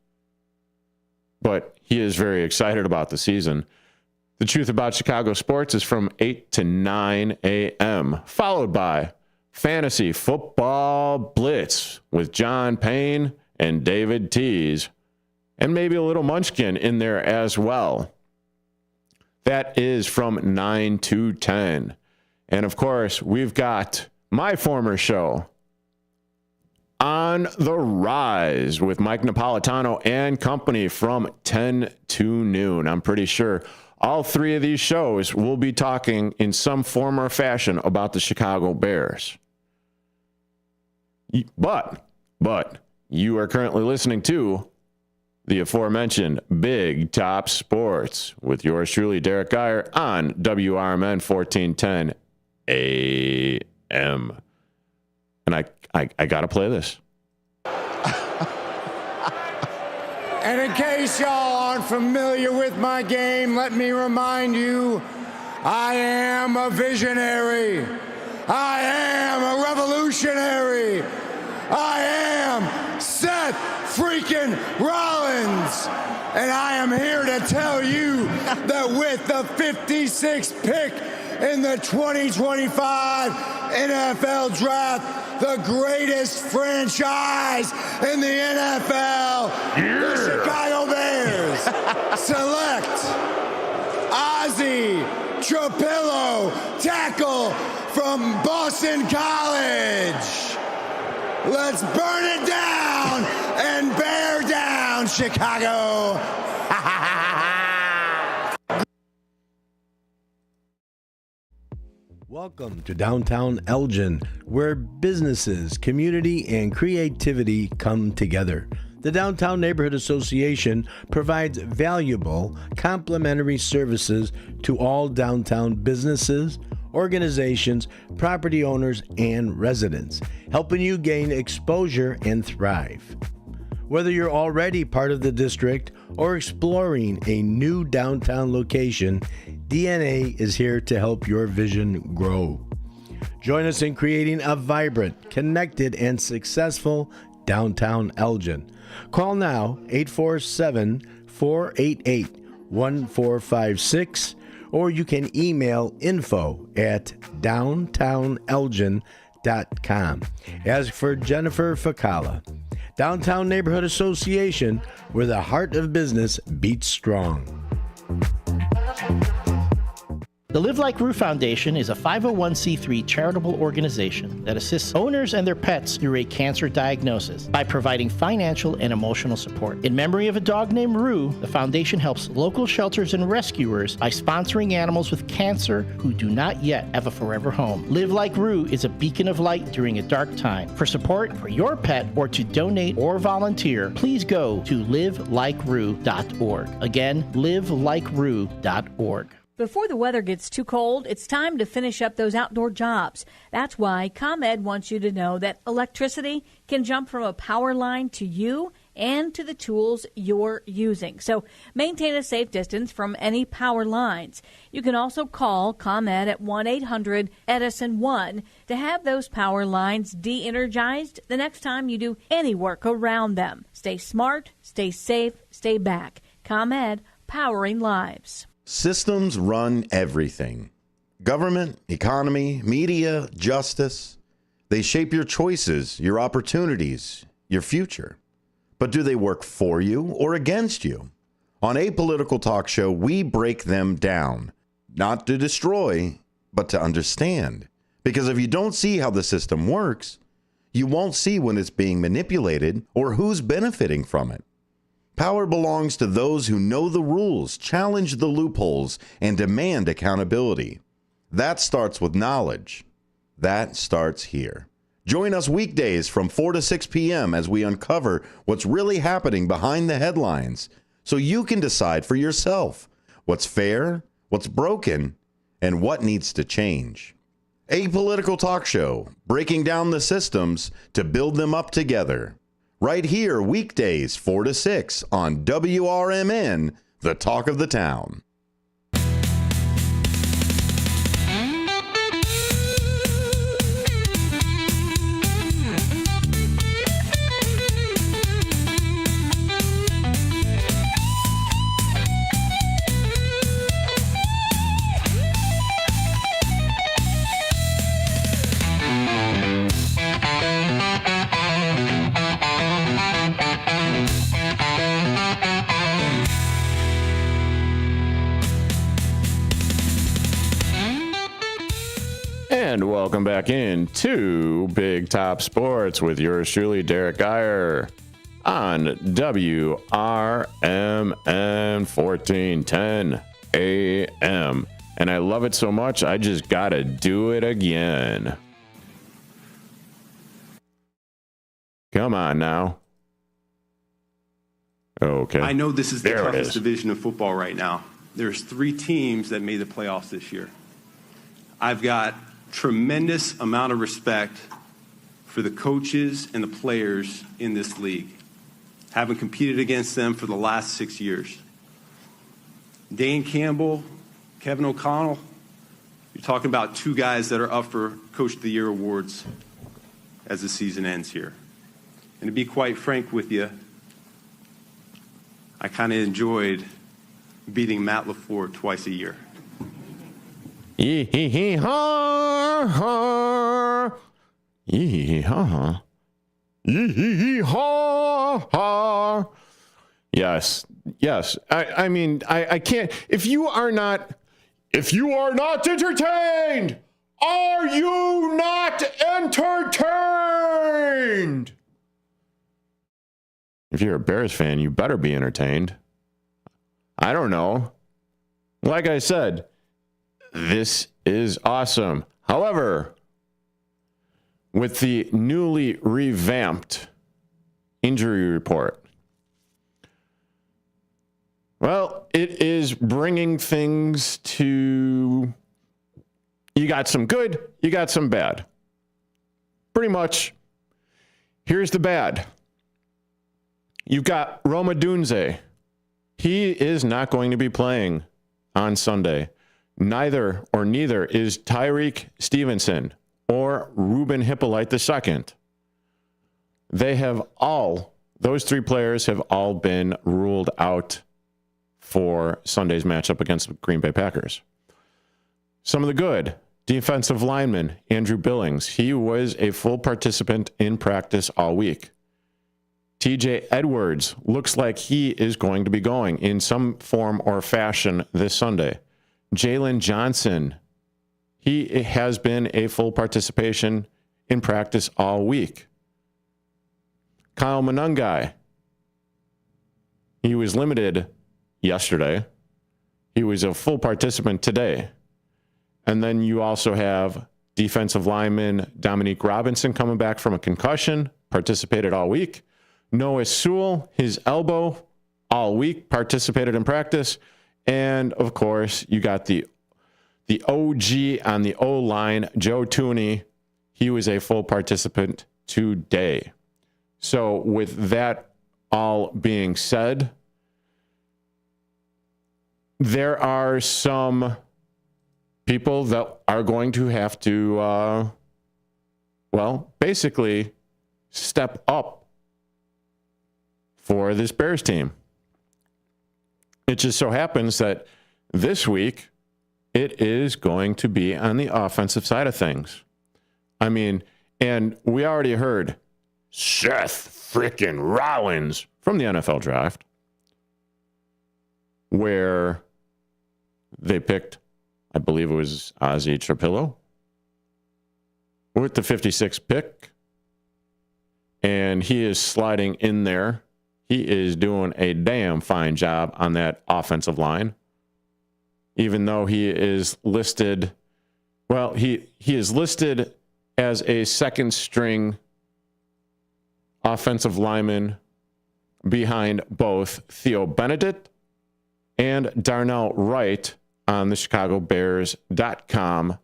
but he is very excited about the season. The Truth About Chicago Sports is from 8 to 9 a.m., followed by Fantasy Football Blitz with John Payne and David Tees, and maybe a little Munchkin in there as well. That is from 9 to 10. And, of course, we've got my former show, On the Rise, with Mike Napolitano and company from 10 to noon. I'm pretty sure all three of these shows will be talking in some form or fashion about the Chicago Bears. But you are currently listening to the aforementioned Big Top Sports with yours truly, Derrick Geyer, on WRMN 1410 AM. And I got to play this. And in case y'all aren't familiar with my game, let me remind you, I am a visionary. I am a revolutionary. I am Seth freaking Rollins. And I am here to tell you that with the 56th pick in the 2025 NFL Draft, the greatest franchise in the NFL, the Chicago Bears select Ozzy Tropillo, tackle from Boston College. Let's burn it down and bear down, Chicago. Welcome to downtown Elgin, where businesses, community, and creativity come together. The Downtown Neighborhood Association provides valuable, complimentary services to all downtown businesses, organizations, property owners, and residents, helping you gain exposure and thrive. Whether you're already part of the district or exploring a new downtown location, DNA is here to help your vision grow. Join us in creating a vibrant, connected, and successful downtown Elgin. Call now 847-488-1456, or you can email info@downtownelgin.com. As for Jennifer Facala, Downtown Neighborhood Association, where the heart of business beats strong. The Live Like Rue Foundation is a 501c3 charitable organization that assists owners and their pets through a cancer diagnosis by providing financial and emotional support. In memory of a dog named Rue, the foundation helps local shelters and rescuers by sponsoring animals with cancer who do not yet have a forever home. Live Like Rue is a beacon of light during a dark time. For support for your pet or to donate or volunteer, please go to livelikeRue.org. Again, livelikeRue.org. Before the weather gets too cold, it's time to finish up those outdoor jobs. That's why ComEd wants you to know that electricity can jump from a power line to you and to the tools you're using. So maintain a safe distance from any power lines. You can also call ComEd at 1-800-EDISON-1 to have those power lines de-energized the next time you do any work around them. Stay smart, stay safe, stay back. ComEd, powering lives. Systems run everything. Government, economy, media, justice. They shape your choices, your opportunities, your future. But do they work for you or against you? On Apolitical Talk Show, we break them down. Not to destroy, but to understand. Because if you don't see how the system works, you won't see when it's being manipulated or who's benefiting from it. Power belongs to those who know the rules, challenge the loopholes, and demand accountability. That starts with knowledge. That starts here. Join us weekdays from 4 to 6 p.m. as we uncover what's really happening behind the headlines so you can decide for yourself what's fair, what's broken, and what needs to change. Apolitical Talk Show, breaking down the systems to build them up together. Right here, weekdays 4 to 6 on WRMN, the talk of the town. And welcome back into Big Top Sports with yours truly, Derrick Geyer, on WRMN 1410 AM. And I love it so much, I just gotta do it again. Come on now. Okay. I know this is the There it toughest is. division of football right now. There's 3 teams that made the playoffs this year. I've got tremendous amount of respect for the coaches and the players in this league, having competed against them for the last 6 years. Dane Campbell, Kevin O'Connell, you're talking about 2 guys that are up for Coach of the Year awards as the season ends here. And to be quite frank with you, I kind of enjoyed beating Matt LaFleur twice a year. Yee-hee-hee-ha-ha. Yee-hee-ha-ha. Yee-hee-ha-ha. Yes, yes. I mean, I can't. If you are not entertained, are you not entertained? If you're a Bears fan, you better be entertained. I don't know. Like I said, this is awesome. However, with the newly revamped injury report, well, it is bringing things to, you got some good, you got some bad. Pretty much, here's the bad. You've got Rome Odunze. He is not going to be playing on Sunday. Neither is Tyreek Stevenson or Ruben Hippolyte II. Those three players have all been ruled out for Sunday's matchup against the Green Bay Packers. Some of the good, defensive lineman Andrew Billings. He was a full participant in practice all week. TJ Edwards looks like he is going to be going in some form or fashion this Sunday. Jalen Johnson, he has been a full participation in practice all week. Kyle Monungai, he was limited yesterday. He was a full participant today. And then you also have defensive lineman Dominique Robinson coming back from a concussion, participated all week. Noah Sewell, his elbow, all week, participated in practice. And, of course, you got the OG on the O-line, Joe Tooney. He was a full participant today. So with that all being said, there are some people that are going to have to, basically step up for this Bears team. It just so happens that this week it is going to be on the offensive side of things. I mean, and we already heard Seth frickin' Rollins from the NFL draft, where they picked, I believe it was Ozzie Trapillo, with the 56th pick. And he is sliding in there. He is doing a damn fine job on that offensive line. Even though he is listed, he is listed as a second string offensive lineman behind both Theo Benedict and Darnell Wright on the ChicagoBears.com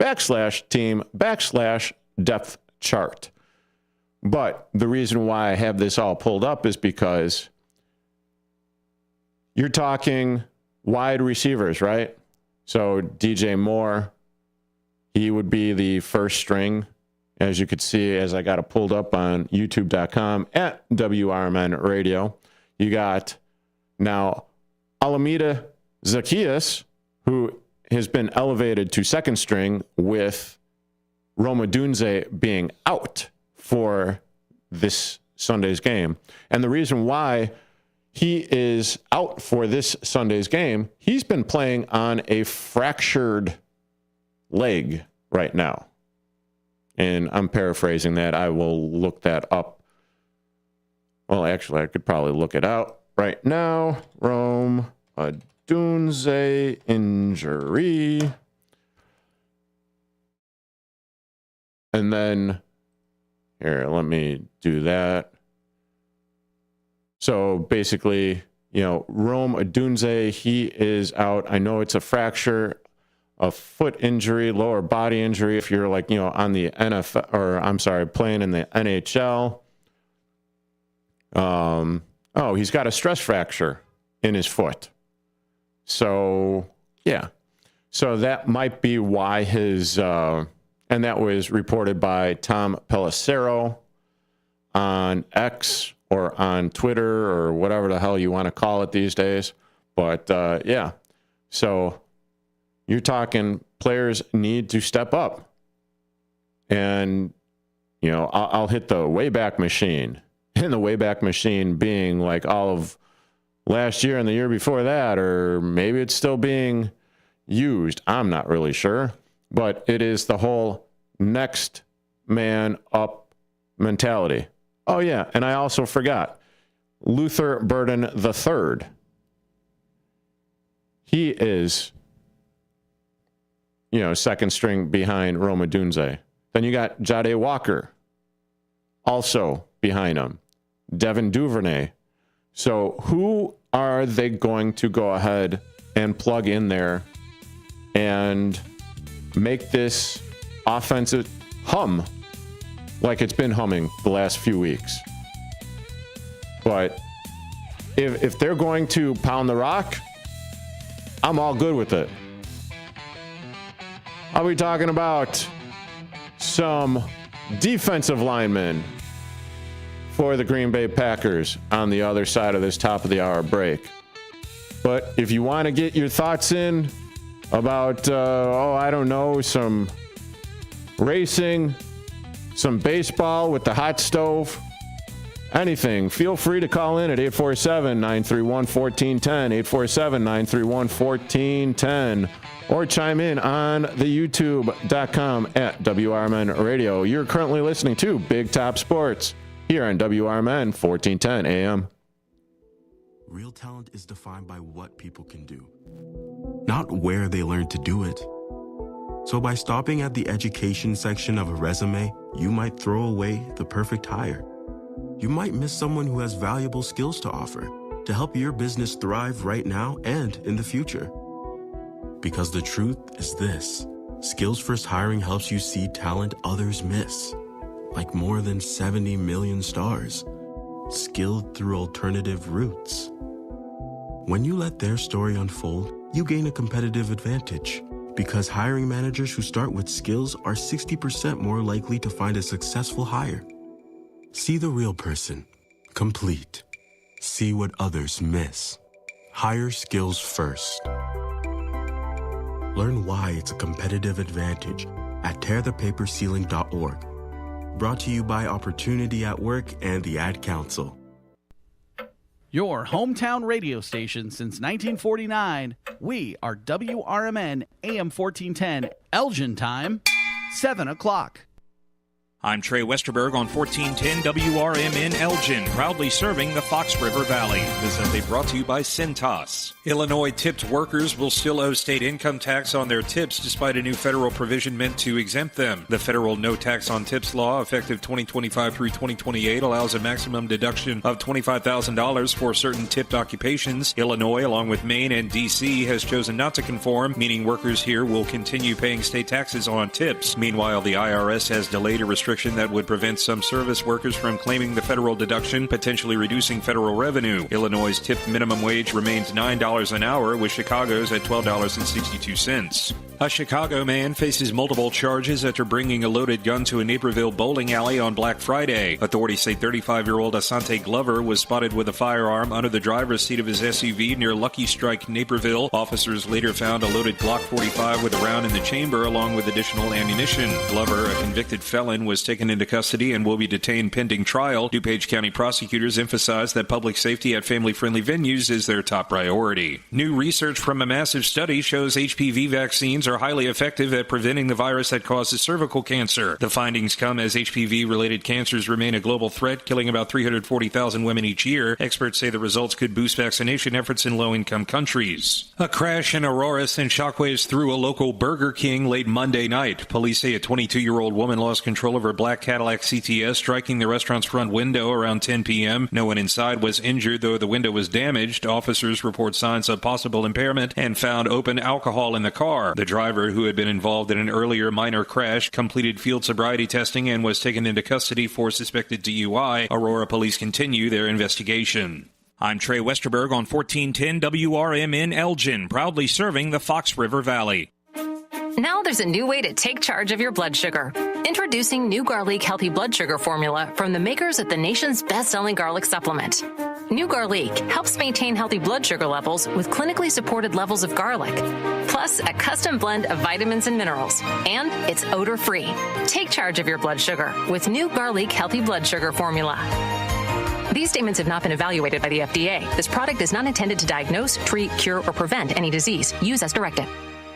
/team/depth chart. But the reason why I have this all pulled up is because you're talking wide receivers, right? So DJ Moore, he would be the first string, as you could see, as I got it pulled up on youtube.com @WRMN Radio. You got now Alameda Zacchaeus, who has been elevated to second string with Rome Odunze being out for this Sunday's game. And the reason why he is out for this Sunday's game, he's been playing on a fractured leg right now. And I'm paraphrasing that. I will look that up. Well, actually, I could probably look it out right now. Rome Odunze injury. And then here, let me do that. So basically, Rome Odunze, he is out. I know it's a fracture, a foot injury, lower body injury. If you're on the NFL, or I'm sorry, playing in the NHL. He's got a stress fracture in his foot. So, yeah. So that might be why his, and that was reported by Tom Pelissero on X or on Twitter or whatever the hell you want to call it these days. But, yeah. So you're talking players need to step up. And, I'll hit the Wayback Machine. And the Wayback Machine being all of last year and the year before that, or maybe it's still being used. I'm not really sure, but it is the whole next man up mentality. Oh yeah, and I also forgot Luther Burden III. He is, second string behind Roma Dunze. Then you got Jade Walker also behind him. Devin Duvernay. So who are they going to go ahead and plug in there and make this offensive hum like it's been humming the last few weeks? But if they're going to pound the rock, I'm all good with it. I'll be talking about some defensive linemen for the Green Bay Packers on the other side of this top of the hour break. But if you want to get your thoughts in about, some racing, some baseball with the hot stove, anything, feel free to call in at 847-931-1410, 847-931-1410, or chime in on the youtube.com at WRMN Radio. You're currently listening to Big Top Sports here on WRMN 1410 AM. Real talent is defined by what people can do, not where they learn to do it. So by stopping at the education section of a resume, you might throw away the perfect hire. You might miss someone who has valuable skills to offer to help your business thrive right now and in the future. Because the truth is this: Skills First Hiring helps you see talent others miss, like more than 70 million stars, skilled through alternative routes. When you let their story unfold, you gain a competitive advantage, because hiring managers who start with skills are 60% more likely to find a successful hire. See the real person, complete. See what others miss. Hire skills first. Learn why it's a competitive advantage at tearthepaperceiling.org. Brought to you by Opportunity at Work and the Ad Council. Your hometown radio station since 1949. We are WRMN AM 1410, Elgin time, 7 o'clock. I'm Trey Westerberg on 1410 WRMN Elgin, proudly serving the Fox River Valley. This update brought to you by Cintas. Illinois tipped workers will still owe state income tax on their tips despite a new federal provision meant to exempt them. The federal no tax on tips law, effective 2025 through 2028, allows a maximum deduction of $25,000 for certain tipped occupations. Illinois, along with Maine and D.C., has chosen not to conform, meaning workers here will continue paying state taxes on tips. Meanwhile, the IRS has delayed a restriction that would prevent some service workers from claiming the federal deduction, potentially reducing federal revenue. Illinois' tip minimum wage remains $9 an hour, with Chicago's at $12.62. A Chicago man faces multiple charges after bringing a loaded gun to a Naperville bowling alley on Black Friday. Authorities say 35-year-old Asante Glover was spotted with a firearm under the driver's seat of his SUV near Lucky Strike, Naperville. Officers later found a loaded Glock 45 with a round in the chamber along with additional ammunition. Glover, a convicted felon, was taken into custody and will be detained pending trial. DuPage County prosecutors emphasize that public safety at family-friendly venues is their top priority. New research from a massive study shows HPV vaccines are highly effective at preventing the virus that causes cervical cancer. The findings come as HPV-related cancers remain a global threat, killing about 340,000 women each year. Experts say the results could boost vaccination efforts in low-income countries. A crash in Aurora sent shockwaves through a local Burger King late Monday night. Police say a 22-year-old woman lost control of her black Cadillac CTS, striking the restaurant's front window around 10 p.m. No one inside was injured, though the window was damaged. Officers report signs of possible impairment and found open alcohol in the car. The driver, who had been involved in an earlier minor crash, completed field sobriety testing and was taken into custody for suspected DUI. Aurora police continue their investigation. I'm Trey Westerberg on 1410 WRMN Elgin, proudly serving the Fox River Valley. Now there's a new way to take charge of your blood sugar. Introducing new Garlic Healthy Blood Sugar Formula from the makers of the nation's best-selling garlic supplement. New Garlic helps maintain healthy blood sugar levels with clinically supported levels of garlic, plus a custom blend of vitamins and minerals, and it's odor-free. Take charge of your blood sugar with new Garlic Healthy Blood Sugar Formula. These statements have not been evaluated by the FDA. This product is not intended to diagnose, treat, cure, or prevent any disease. Use as directed.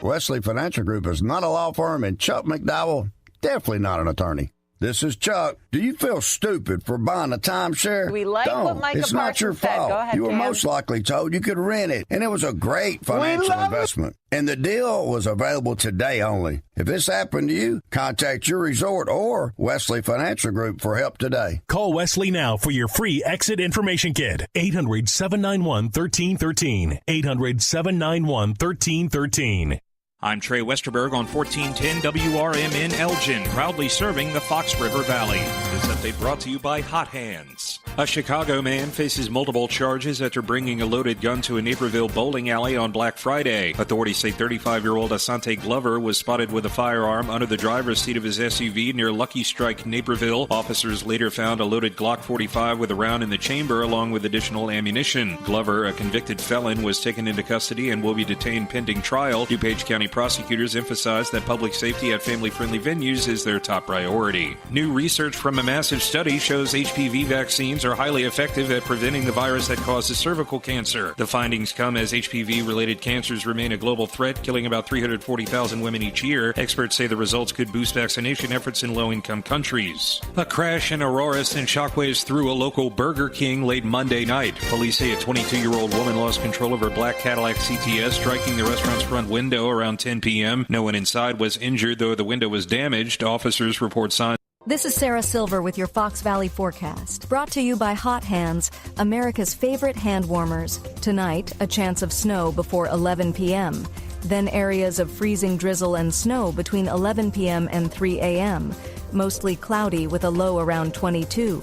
Wesley Financial Group is not a law firm, and Chuck McDowell, definitely not an attorney. This is Chuck. Do you feel stupid for buying a timeshare? We like Don't. what Micah It's not your Parsons said. fault. Go ahead, You were Cam. most likely told you could rent it, and it was a great financial investment. And the deal was available today only. If this happened to you, contact your resort or Wesley Financial Group for help today. Call Wesley now for your free exit information kit. 800-791-1313. 800-791-1313. I'm Trey Westerberg on 1410 WRMN Elgin, proudly serving the Fox River Valley. This update brought to you by Hot Hands. A Chicago man faces multiple charges after bringing a loaded gun to a Naperville bowling alley on Black Friday. Authorities say 35-year-old Asante Glover was spotted with a firearm under the driver's seat of his SUV near Lucky Strike, Naperville. Officers later found a loaded Glock 45 with a round in the chamber along with additional ammunition. Glover, a convicted felon, was taken into custody and will be detained pending trial. DuPage County prosecutors emphasize that public safety at family-friendly venues is their top priority. New research from a massive study shows HPV vaccines are highly effective at preventing the virus that causes cervical cancer. The findings come as HPV-related cancers remain a global threat, killing about 340,000 women each year. Experts say the results could boost vaccination efforts in low-income countries. A crash in Aurora sent shockwaves through a local Burger King late Monday night. Police say a 22-year-old woman lost control of her black Cadillac CTS, striking the restaurant's front window around 10 p.m. No one inside was injured, though the window was damaged. Officers report signs. This is Sarah Silver with your Fox Valley forecast, brought to you by Hot Hands, America's favorite hand warmers. Tonight, a chance of snow before 11 p.m. Then areas of freezing drizzle and snow between 11 p.m. and 3 a.m. Mostly cloudy with a low around 22.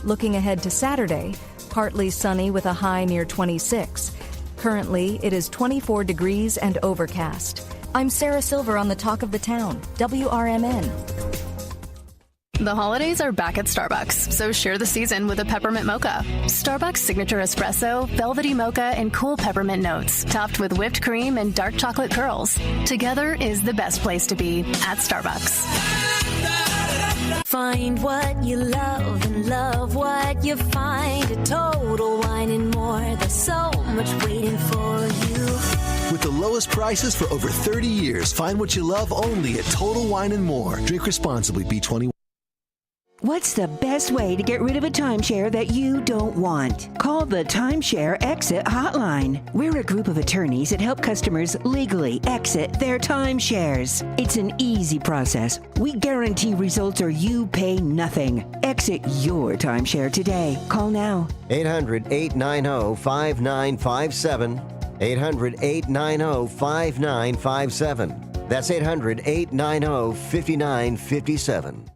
Looking ahead to Saturday, partly sunny with a high near 26. Currently, it is 24 degrees and overcast. I'm Sarah Silver on the Talk of the Town, WRMN. The holidays are back at Starbucks, so share the season with a peppermint mocha. Starbucks signature espresso, velvety mocha, and cool peppermint notes, topped with whipped cream and dark chocolate curls. Together is the best place to be at Starbucks. Find what you love and love what you find. A Total Wine and More. There's so much waiting for you. With the lowest prices for over 30 years, find what you love only at Total Wine and More. Drink responsibly. B21. What's the best way to get rid of a timeshare that you don't want? Call the Timeshare Exit Hotline. We're a group of attorneys that help customers legally exit their timeshares. It's an easy process. We guarantee results or you pay nothing. Exit your timeshare today. Call now. 800-890-5957. 800-890-5957. That's 800-890-5957.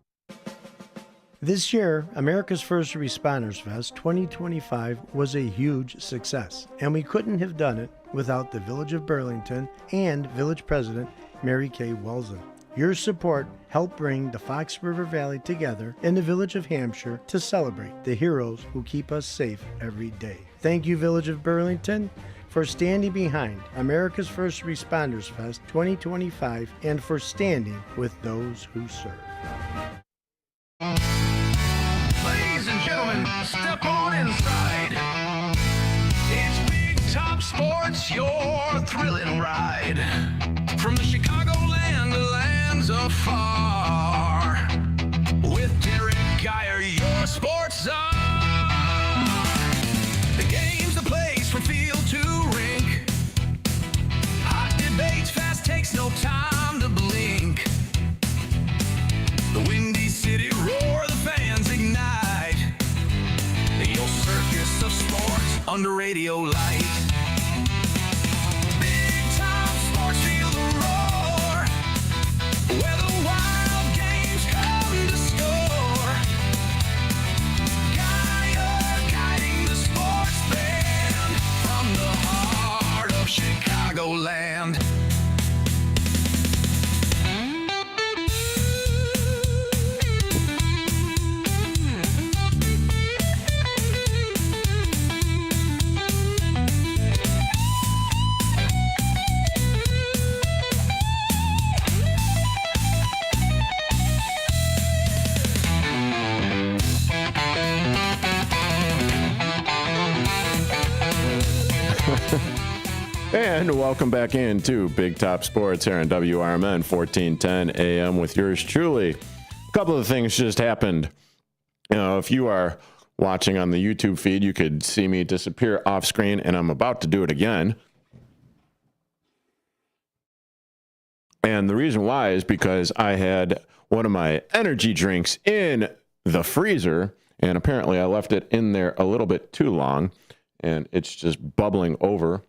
This year, America's First Responders Fest 2025 was a huge success, and we couldn't have done it without the Village of Burlington and Village President Mary Kay Welsen. Your support helped bring the Fox River Valley together in the Village of Hampshire to celebrate the heroes who keep us safe every day. Thank you, Village of Burlington, for standing behind America's First Responders Fest 2025 and for standing with those who serve. Ladies and gentlemen, step on inside. It's Big Top Sports, your thrilling ride. From the Chicagoland to lands afar. With Derrick Geyer, your sports czar. The game's the place from field to rink. Hot debates, fast takes, no time to blink. The Windy City roar, the fans ignite. Your circus of sports under radio light. Big Time Sports, feel the roar. Where the wild games come to score. Geyer guiding the sports band from the heart of Chicagoland. And welcome back into Big Top Sports here on WRMN 1410 AM with yours truly. A couple of things just happened. You know, if you are watching on the YouTube feed, you could see me disappear off screen, and I'm about to do it again. And the reason why is because I had one of my energy drinks in the freezer, and apparently I left it in there a little bit too long, and it's just bubbling over.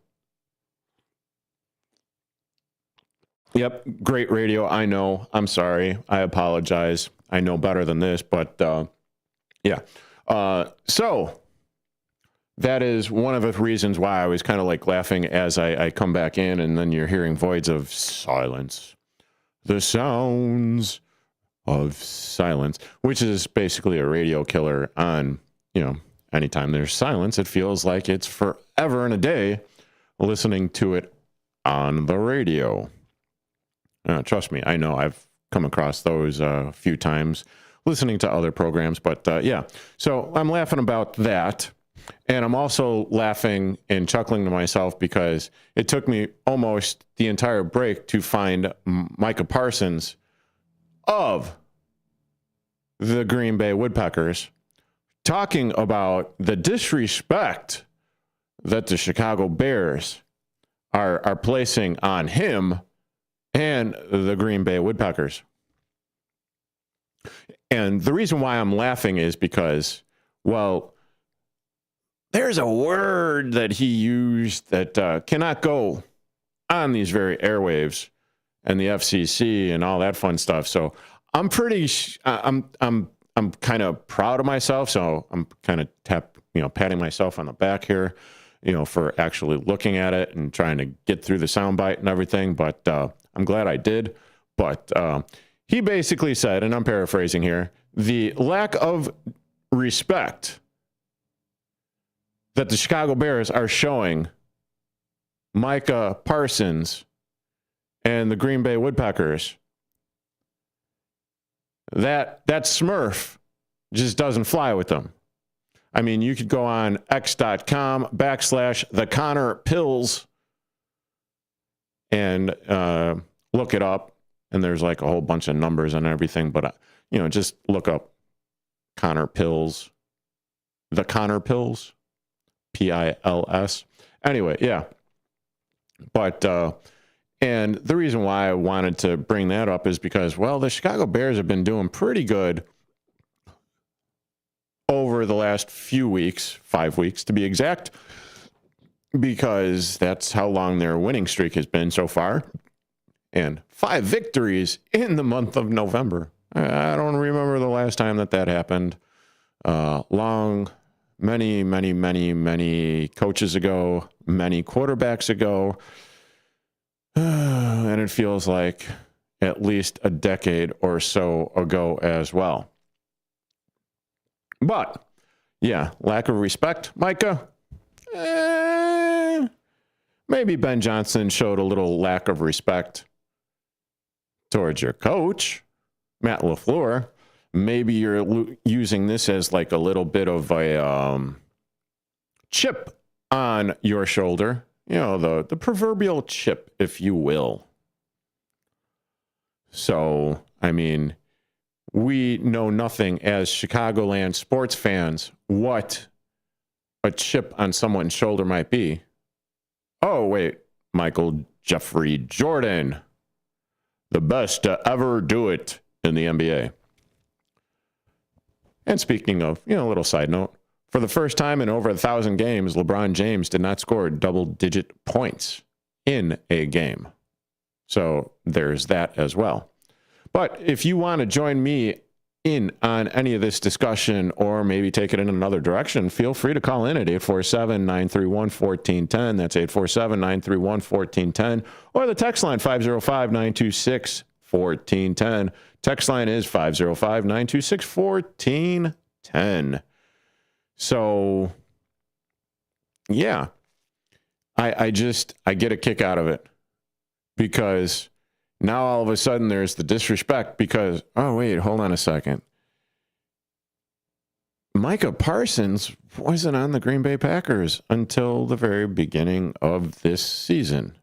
Yep, great radio. I know. I'm sorry. I apologize. I know better than this, but yeah. So that is one of the reasons why I was kind of like laughing as I come back in, and then you're hearing voids of silence. The sounds of silence, which is basically a radio killer on, you know, anytime there's silence, it feels like it's forever and a day listening to it on the radio. Trust me, I know I've come across those a few times listening to other programs, but yeah. So I'm laughing about that, and I'm also laughing and chuckling to myself because it took me almost the entire break to find Micah Parsons of the Greenbay Wood-PECKERS talking about the disrespect that the Chicago Bears are placing on him and the Greenbay Wood-PECKERS. And the reason why I'm laughing is because, well, there's a word that he used that cannot go on these very airwaves and the FCC and all that fun stuff. So I'm pretty, I'm kind of proud of myself. So I'm kind of patting myself on the back here, for actually looking at it and trying to get through the soundbite and everything. But I'm glad I did. But he basically said, and I'm paraphrasing here, the lack of respect that the Chicago Bears are showing Micah Parsons and the Greenbay Wood-PECKERS, that Smurf just doesn't fly with them. I mean, you could go on x.com/the Connor Pills and look it up, and there's like a whole bunch of numbers and everything, but just look up Connor Pills, the Connor Pills, PILS. Anyway, yeah. But and the reason why I wanted to bring that up is because, well, the Chicago Bears have been doing pretty good over the last few weeks, 5 weeks to be exact, because that's how long their winning streak has been so far. And 5 victories in the month of November. I don't remember the last time that happened. Many coaches ago, many quarterbacks ago. And it feels like at least a decade or so ago as well. But, yeah, lack of respect, Micah. Maybe Ben Johnson showed a little lack of respect towards your coach, Matt LaFleur. Maybe you're using this as like a little bit of a chip on your shoulder. The proverbial chip, if you will. So, I mean, we know nothing as Chicagoland sports fans what a chip on someone's shoulder might be. Oh, wait, Michael Jeffrey Jordan, the best to ever do it in the NBA. And speaking of, a little side note, for the first time in over 1,000 games, LeBron James did not score double-digit points in a game. So there's that as well. But if you want to join me in on any of this discussion or maybe take it in another direction, feel free to call in at 847-931-1410. That's 847-931-1410. Or the text line, 505-926-1410. Text line is 505-926-1410. So, yeah, I get a kick out of it because now all of a sudden there's the disrespect because, oh, wait, hold on a second. Micah Parsons wasn't on the Green Bay Packers until the very beginning of this season.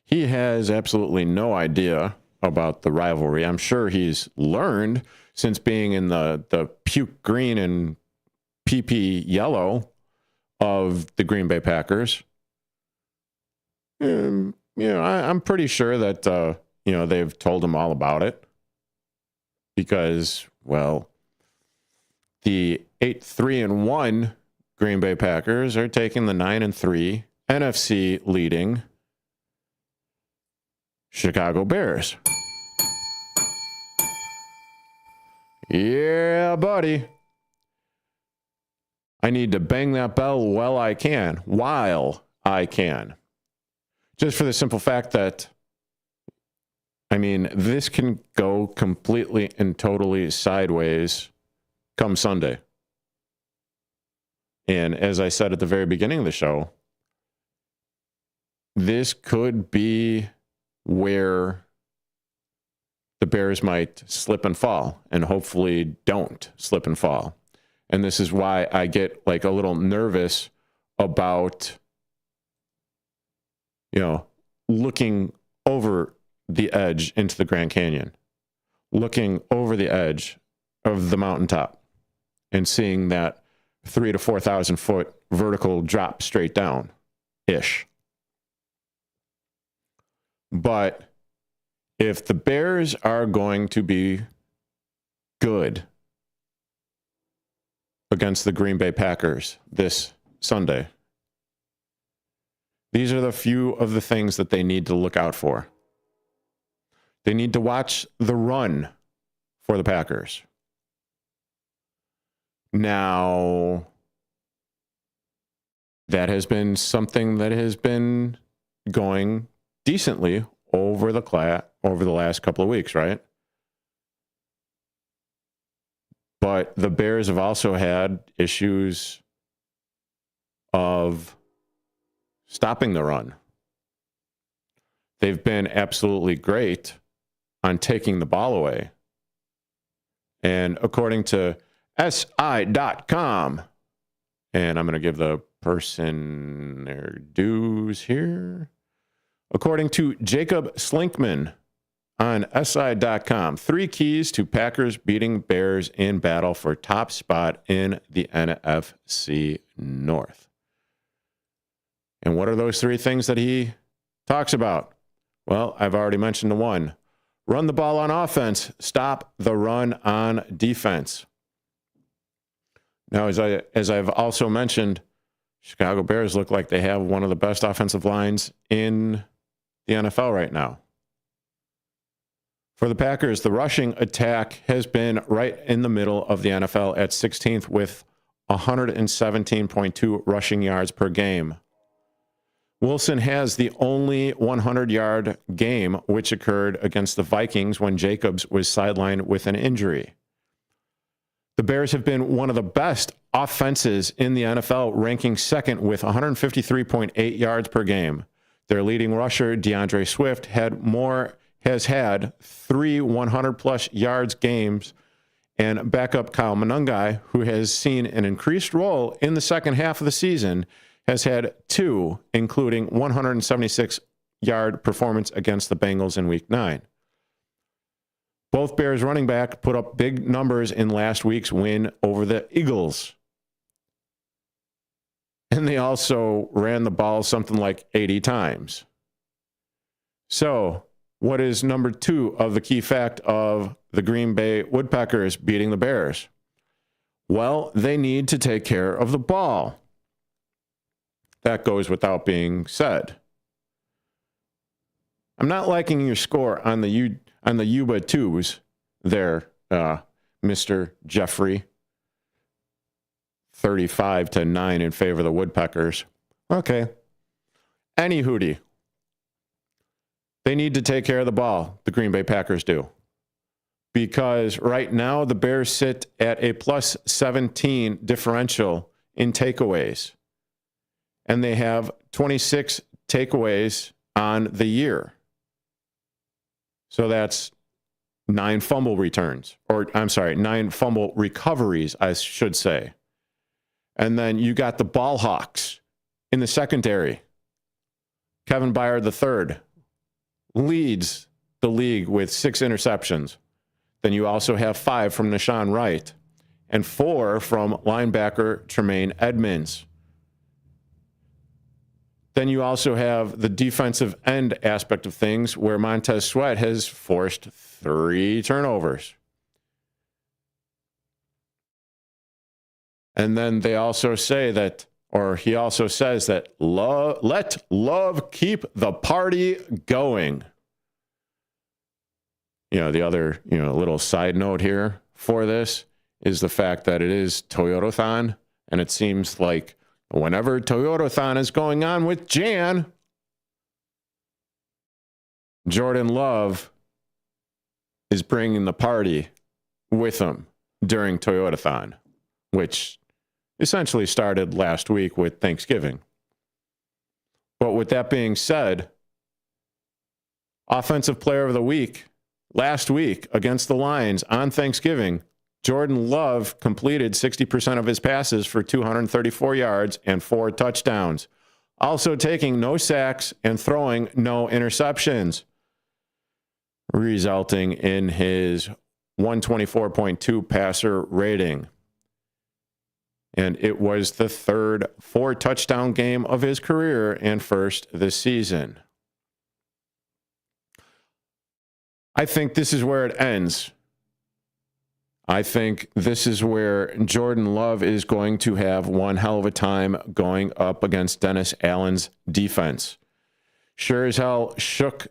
He has absolutely no idea about the rivalry. I'm sure he's learned since being in the puke green and PP yellow of the Green Bay Packers. I'm pretty sure that, they've told him all about it because, well, the 8-3-1 Green Bay Packers are taking the 9-3 NFC leading Chicago Bears. Yeah, buddy. I need to bang that bell while I can. Just for the simple fact that, this can go completely and totally sideways come Sunday. And as I said at the very beginning of the show, this could be where the Bears might slip and fall, and hopefully don't slip and fall. And this is why I get a little nervous about, looking over the edge into the Grand Canyon, looking over the edge of the mountaintop and seeing that 3,000 to 4,000 foot vertical drop straight down ish. But if the Bears are going to be good against the Green Bay Packers this Sunday, these are the few of the things that they need to look out for. They need to watch the run for the Packers. Now, that has been something that has been going decently over the last couple of weeks, right? But the Bears have also had issues of stopping the run. They've been absolutely great on taking the ball away. And according to SI.com, and I'm going to give the person their dues here. According to Jacob Slinkman on SI.com, 3 keys to Packers beating Bears in battle for top spot in the NFC North. And what are those 3 things that he talks about? Well, I've already mentioned the one. Run the ball on offense. Stop the run on defense. Now, as I've also mentioned, Chicago Bears look like they have one of the best offensive lines in the NFL right now. For the Packers, the rushing attack has been right in the middle of the NFL at 16th with 117.2 rushing yards per game. Wilson has the only 100-yard game, which occurred against the Vikings when Jacobs was sidelined with an injury. The Bears have been one of the best offenses in the NFL, ranking second with 153.8 yards per game. Their leading rusher, DeAndre Swift, has had 3 100-plus yards games, and backup Kyle Monangai, who has seen an increased role in the second half of the season, has had 2, including 176-yard performance against the Bengals in Week 9. Both Bears running back put up big numbers in last week's win over the Eagles. And they also ran the ball something like 80 times. So, what is number 2 of the key fact of the Green Bay Woodpeckers beating the Bears? Well, they need to take care of the ball. That goes without being said. I'm not liking your score on the Yuba 2s there, Mr. Jeffrey. 35-9 in favor of the Woodpeckers. Okay. Any hootie. They need to take care of the ball, the Green Bay Packers do. Because right now the Bears sit at a plus 17 differential in takeaways. And they have 26 takeaways on the year. So that's 9 fumble returns. 9 fumble recoveries, I should say. And then you got the Ball Hawks in the secondary. Kevin Byard III leads the league with 6 interceptions. Then you also have 5 from Nashawn Wright and 4 from linebacker Tremaine Edmonds. Then you also have the defensive end aspect of things where Montez Sweat has forced 3 turnovers. And then they also say that, or he also says that let love keep the party going. The other, little side note here for this is the fact that it is Toyotathon, and it seems like whenever Toyotathon is going on with Jan, Jordan Love is bringing the party with him during Toyotathon, which essentially started last week with Thanksgiving. But with that being said, Offensive Player of the Week last week against the Lions on Thanksgiving, Jordan Love completed 60% of his passes for 234 yards and 4 touchdowns, also taking no sacks and throwing no interceptions, resulting in his 124.2 passer rating. And it was the third 4-touchdown game of his career and first this season. I think this is where it ends. I think this is where Jordan Love is going to have one hell of a time going up against Dennis Allen's defense. Sure as hell shook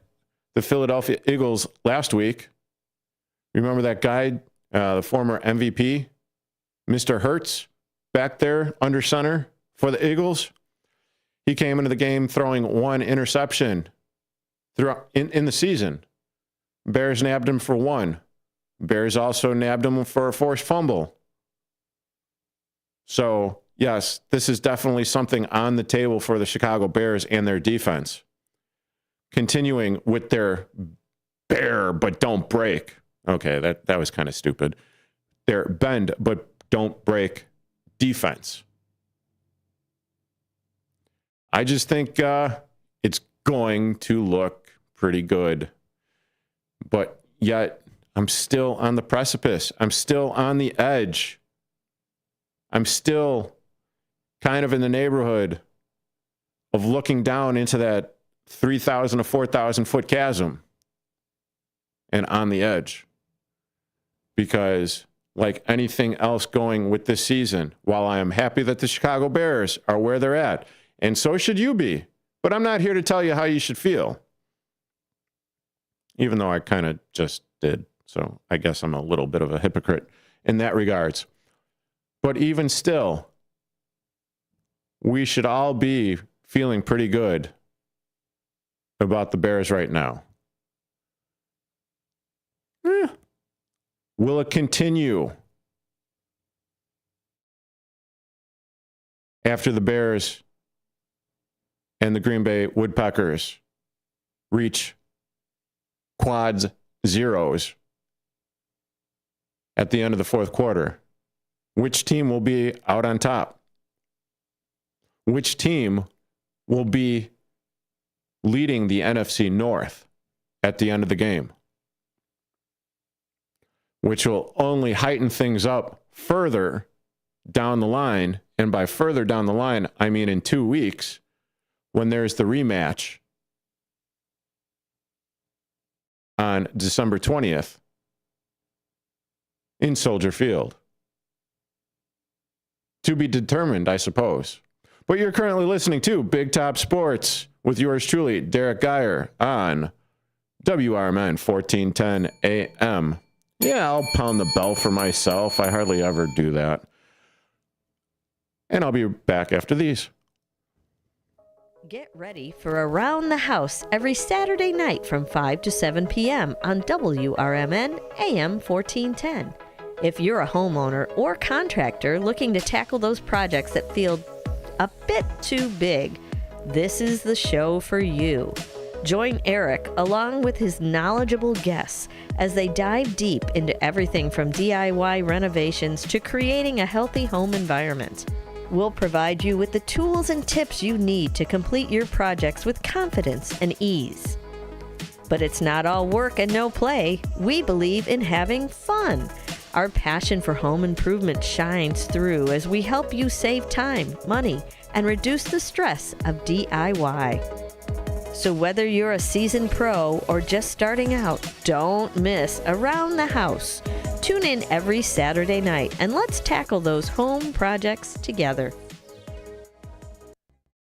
the Philadelphia Eagles last week. Remember that guy, the former MVP, Mr. Hurts, back there under center for the Eagles? He came into the game throwing 1 interception throughout in the season. Bears nabbed him for 1. Bears also nabbed him for a forced fumble. So, yes, this is definitely something on the table for the Chicago Bears and their defense. Continuing with their bear but don't break. Okay, that was kind of stupid. Their bend but don't break defense. I just think it's going to look pretty good. But yet, I'm still on the precipice. I'm still on the edge. I'm still kind of in the neighborhood of looking down into that 3,000 to 4,000 foot chasm and on the edge. Because like anything else going with this season, while I am happy that the Chicago Bears are where they're at, and so should you be, but I'm not here to tell you how you should feel. Even though I kind of just did. So I guess I'm a little bit of a hypocrite in that regards. But even still, we should all be feeling pretty good about the Bears right now. Will it continue after the Bears and the Greenbay Wood-PECKERS reach quads zeros at the end of the fourth quarter? Which team will be out on top? Which team will be leading the NFC North at the end of the game? Which will only heighten things up further down the line. And by further down the line, I mean in 2 weeks when there's the rematch on December 20th in Soldier Field. To be determined, I suppose. But you're currently listening to Big Top Sports with yours truly, Derrick Geyer, on WRMN 1410 AM. Yeah, I'll pound the bell for myself. I hardly ever do that. And I'll be back after these. Get ready for Around the House every Saturday night from 5 to 7 p.m. on WRMN AM 1410. If you're a homeowner or contractor looking to tackle those projects that feel a bit too big, this is the show for you. Join Eric along with his knowledgeable guests as they dive deep into everything from DIY renovations to creating a healthy home environment. We'll provide you with the tools and tips you need to complete your projects with confidence and ease. But it's not all work and no play. We believe in having fun. Our passion for home improvement shines through as we help you save time, money, and reduce the stress of DIY. So whether you're a seasoned pro or just starting out, don't miss Around the House. Tune in every Saturday night and let's tackle those home projects together.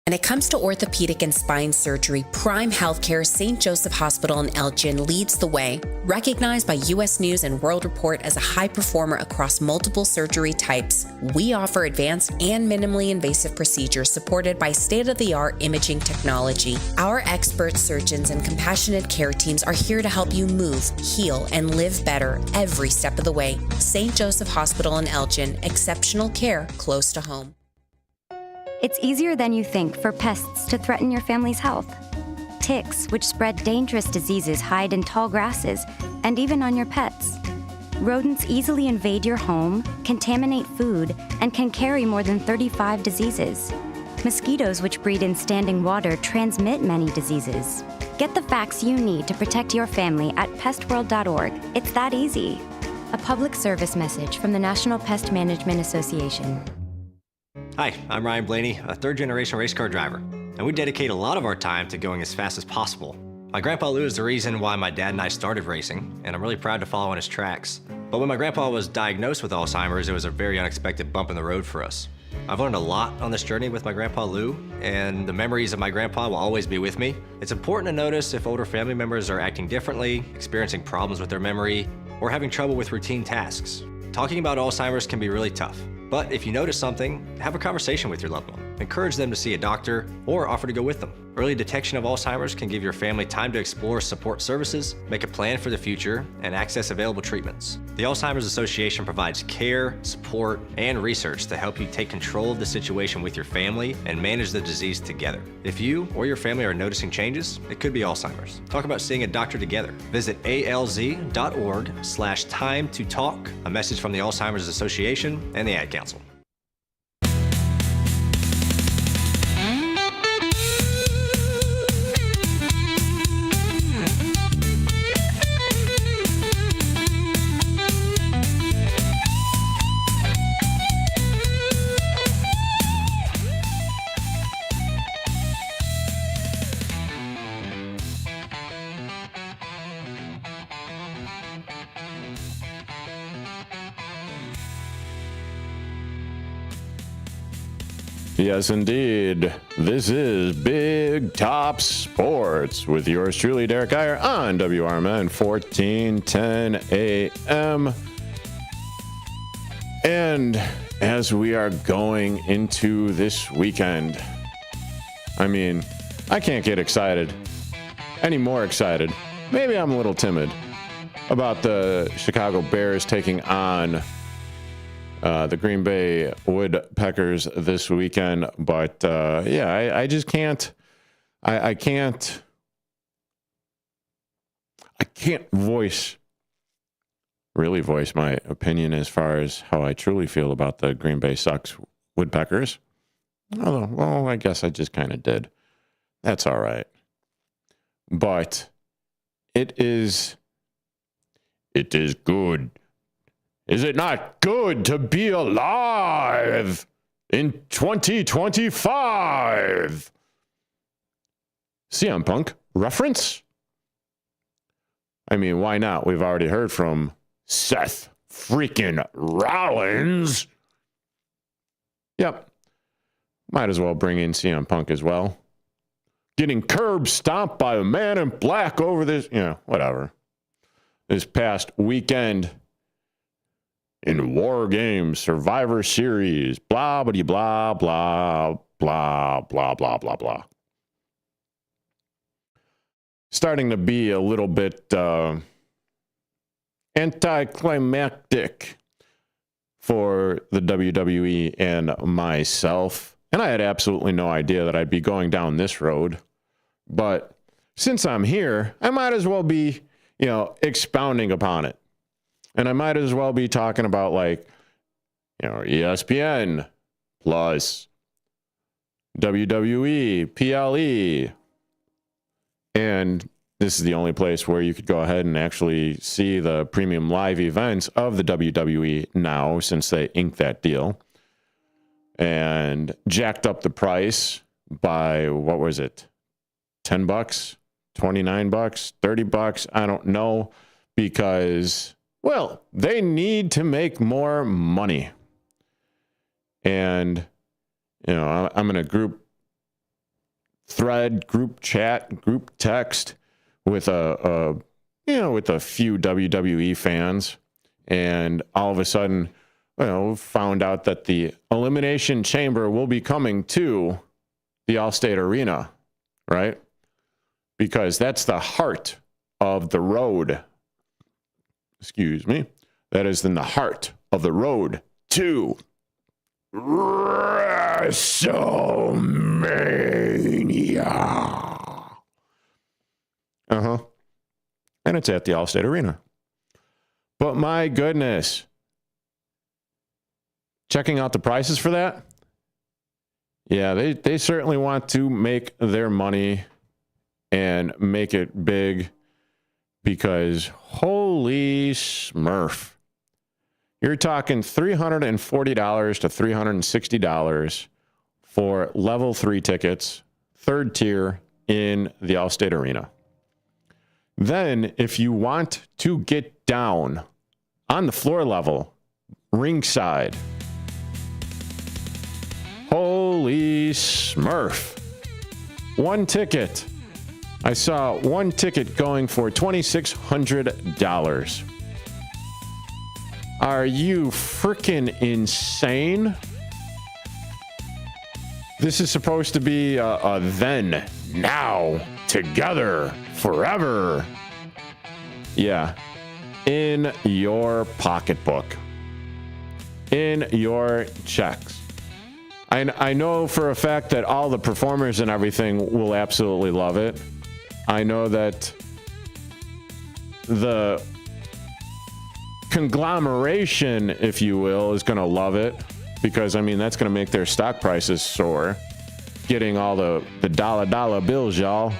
When it comes to orthopedic and spine surgery, Prime Healthcare St. Joseph Hospital in Elgin leads the way. Recognized by U.S. News and World Report as a high performer across multiple surgery types, we offer advanced and minimally invasive procedures supported by state-of-the-art imaging technology. Our expert surgeons and compassionate care teams are here to help you move, heal, and live better every step of the way. St. Joseph Hospital in Elgin, exceptional care close to home. It's easier than you think for pests to threaten your family's health. Ticks, which spread dangerous diseases, hide in tall grasses and even on your pets. Rodents easily invade your home, contaminate food, and can carry more than 35 diseases. Mosquitoes, which breed in standing water, transmit many diseases. Get the facts you need to protect your family at pestworld.org. It's that easy. A public service message from the National Pest Management Association. Hi, I'm Ryan Blaney, a third-generation race car driver, and we dedicate a lot of our time to going as fast as possible. My grandpa Lou is the reason why my dad and I started racing, and I'm really proud to follow in his tracks. But when my grandpa was diagnosed with Alzheimer's, it was a very unexpected bump in the road for us. I've learned a lot on this journey with my grandpa Lou, and the memories of my grandpa will always be with me. It's important to notice if older family members are acting differently, experiencing problems with their memory, or having trouble with routine tasks. Talking about Alzheimer's can be really tough. But if you notice something, have a conversation with your loved one. Encourage them to see a doctor or offer to go with them. Early detection of Alzheimer's can give your family time to explore support services, make a plan for the future, and access available treatments. The Alzheimer's Association provides care, support, and research to help you take control of the situation with your family and manage the disease together. If you or your family are noticing changes, it could be Alzheimer's. Talk about seeing a doctor together. Visit alz.org/time to talk. A message from the Alzheimer's Association and the Ad Council. Yes, indeed. This is Big Top Sports with yours truly, Derrick Geyer, on WRMN 1410 AM. And as we are going into this weekend, I mean, I can't get excited, any more excited. Maybe I'm a little timid about the Chicago Bears taking on the Greenbay Wood-PECKERS this weekend, but I just can't. I can't really voice my opinion as far as how I truly feel about the Greenbay Sucks Wood-PECKERS. Although, well, I guess I just kind of did. That's all right. But it is good. Is it not good to be alive in 2025? CM Punk reference? I mean, why not? We've already heard from Seth freaking Rollins. Yep. Might as well bring in CM Punk as well. Getting curb stomped by a man in black over this, whatever. This past weekend in War Games, Survivor Series, blah, blah, blah, blah, blah, blah, blah, blah, blah. Starting to be a little bit anticlimactic for the WWE and myself. And I had absolutely no idea that I'd be going down this road. But since I'm here, I might as well be, expounding upon it. And I might as well be talking about ESPN plus WWE, PLE, and this is the only place where you could go ahead and actually see the premium live events of the WWE now, since they inked that deal and jacked up the price by, what was it, $10, $29, $30? I don't know, because, well, they need to make more money. And, you know, I'm in a group thread, group chat, group text with a few WWE fans, and all of a sudden, you know, found out that the Elimination Chamber will be coming to the Allstate Arena, right? Because that's the heart of the road. Excuse me. That is in the heart of the road to WrestleMania. And it's at the Allstate Arena. But my goodness, checking out the prices for that? Yeah, they certainly want to make their money and make it big, because holy smurf. You're talking $340 to $360 for level 3 tickets, third tier in the Allstate Arena. Then, if you want to get down on the floor level, ringside, holy smurf. One ticket. I saw one ticket going for $2,600. Are you freaking insane? This is supposed to be a then, now, together, forever. Yeah. In your pocketbook. In your checks. I know for a fact that all the performers and everything will absolutely love it. I know that the conglomeration, if you will, is going to love it, because, I mean, that's going to make their stock prices soar, getting all the dollar bills, y'all.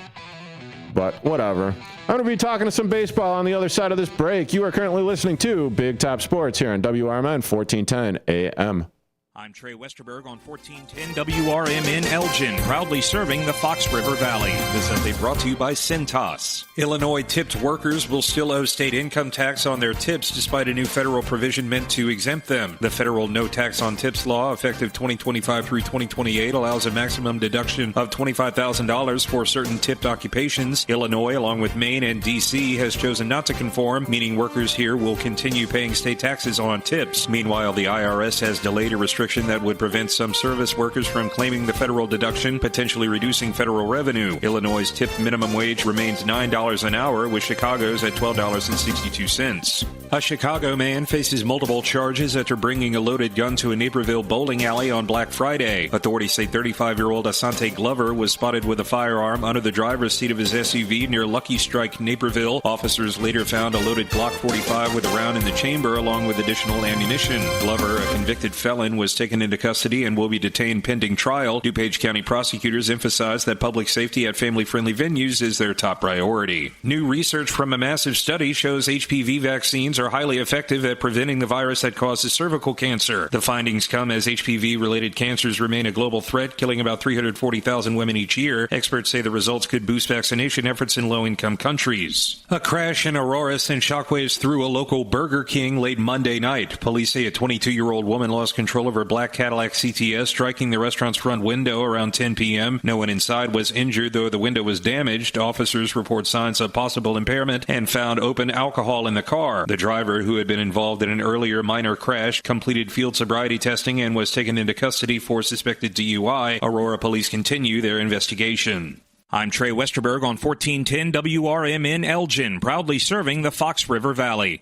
But whatever. I'm going to be talking to some baseball on the other side of this break. You are currently listening to Big Top Sports here on WRMN 1410 AM. I'm Trey Westerberg on 1410 WRMN Elgin, proudly serving the Fox River Valley. This update brought to you by Cintas. Illinois tipped workers will still owe state income tax on their tips despite a new federal provision meant to exempt them. The federal no tax on tips law, effective 2025 through 2028, allows a maximum deduction of $25,000 for certain tipped occupations. Illinois, along with Maine and D.C., has chosen not to conform, meaning workers here will continue paying state taxes on tips. Meanwhile, the IRS has delayed a restriction that would prevent some service workers from claiming the federal deduction, potentially reducing federal revenue. Illinois' tip minimum wage remains $9 an hour, with Chicago's at $12.62. A Chicago man faces multiple charges after bringing a loaded gun to a Naperville bowling alley on Black Friday. Authorities say 35-year-old Asante Glover was spotted with a firearm under the driver's seat of his SUV near Lucky Strike, Naperville. Officers later found a loaded Glock 45 with a round in the chamber, along with additional ammunition. Glover, a convicted felon, was taken into custody and will be detained pending trial. DuPage County prosecutors emphasize that public safety at family-friendly venues is their top priority. New research from a massive study shows HPV vaccines are highly effective at preventing the virus that causes cervical cancer. The findings come as HPV-related cancers remain a global threat, killing about 340,000 women each year. Experts say the results could boost vaccination efforts in low-income countries. A crash in Aurora sent shockwaves through a local Burger King late Monday night. Police say a 22-year-old woman lost control of her black Cadillac CTS, striking the restaurant's front window around 10 p.m. No one inside was injured, though the window was damaged. Officers report signs of possible impairment and found open alcohol in the car. The driver, who had been involved in an earlier minor crash, completed field sobriety testing and was taken into custody for suspected DUI. Aurora police continue their investigation. I'm Trey Westerberg on 1410 WRMN Elgin, proudly serving the Fox River Valley.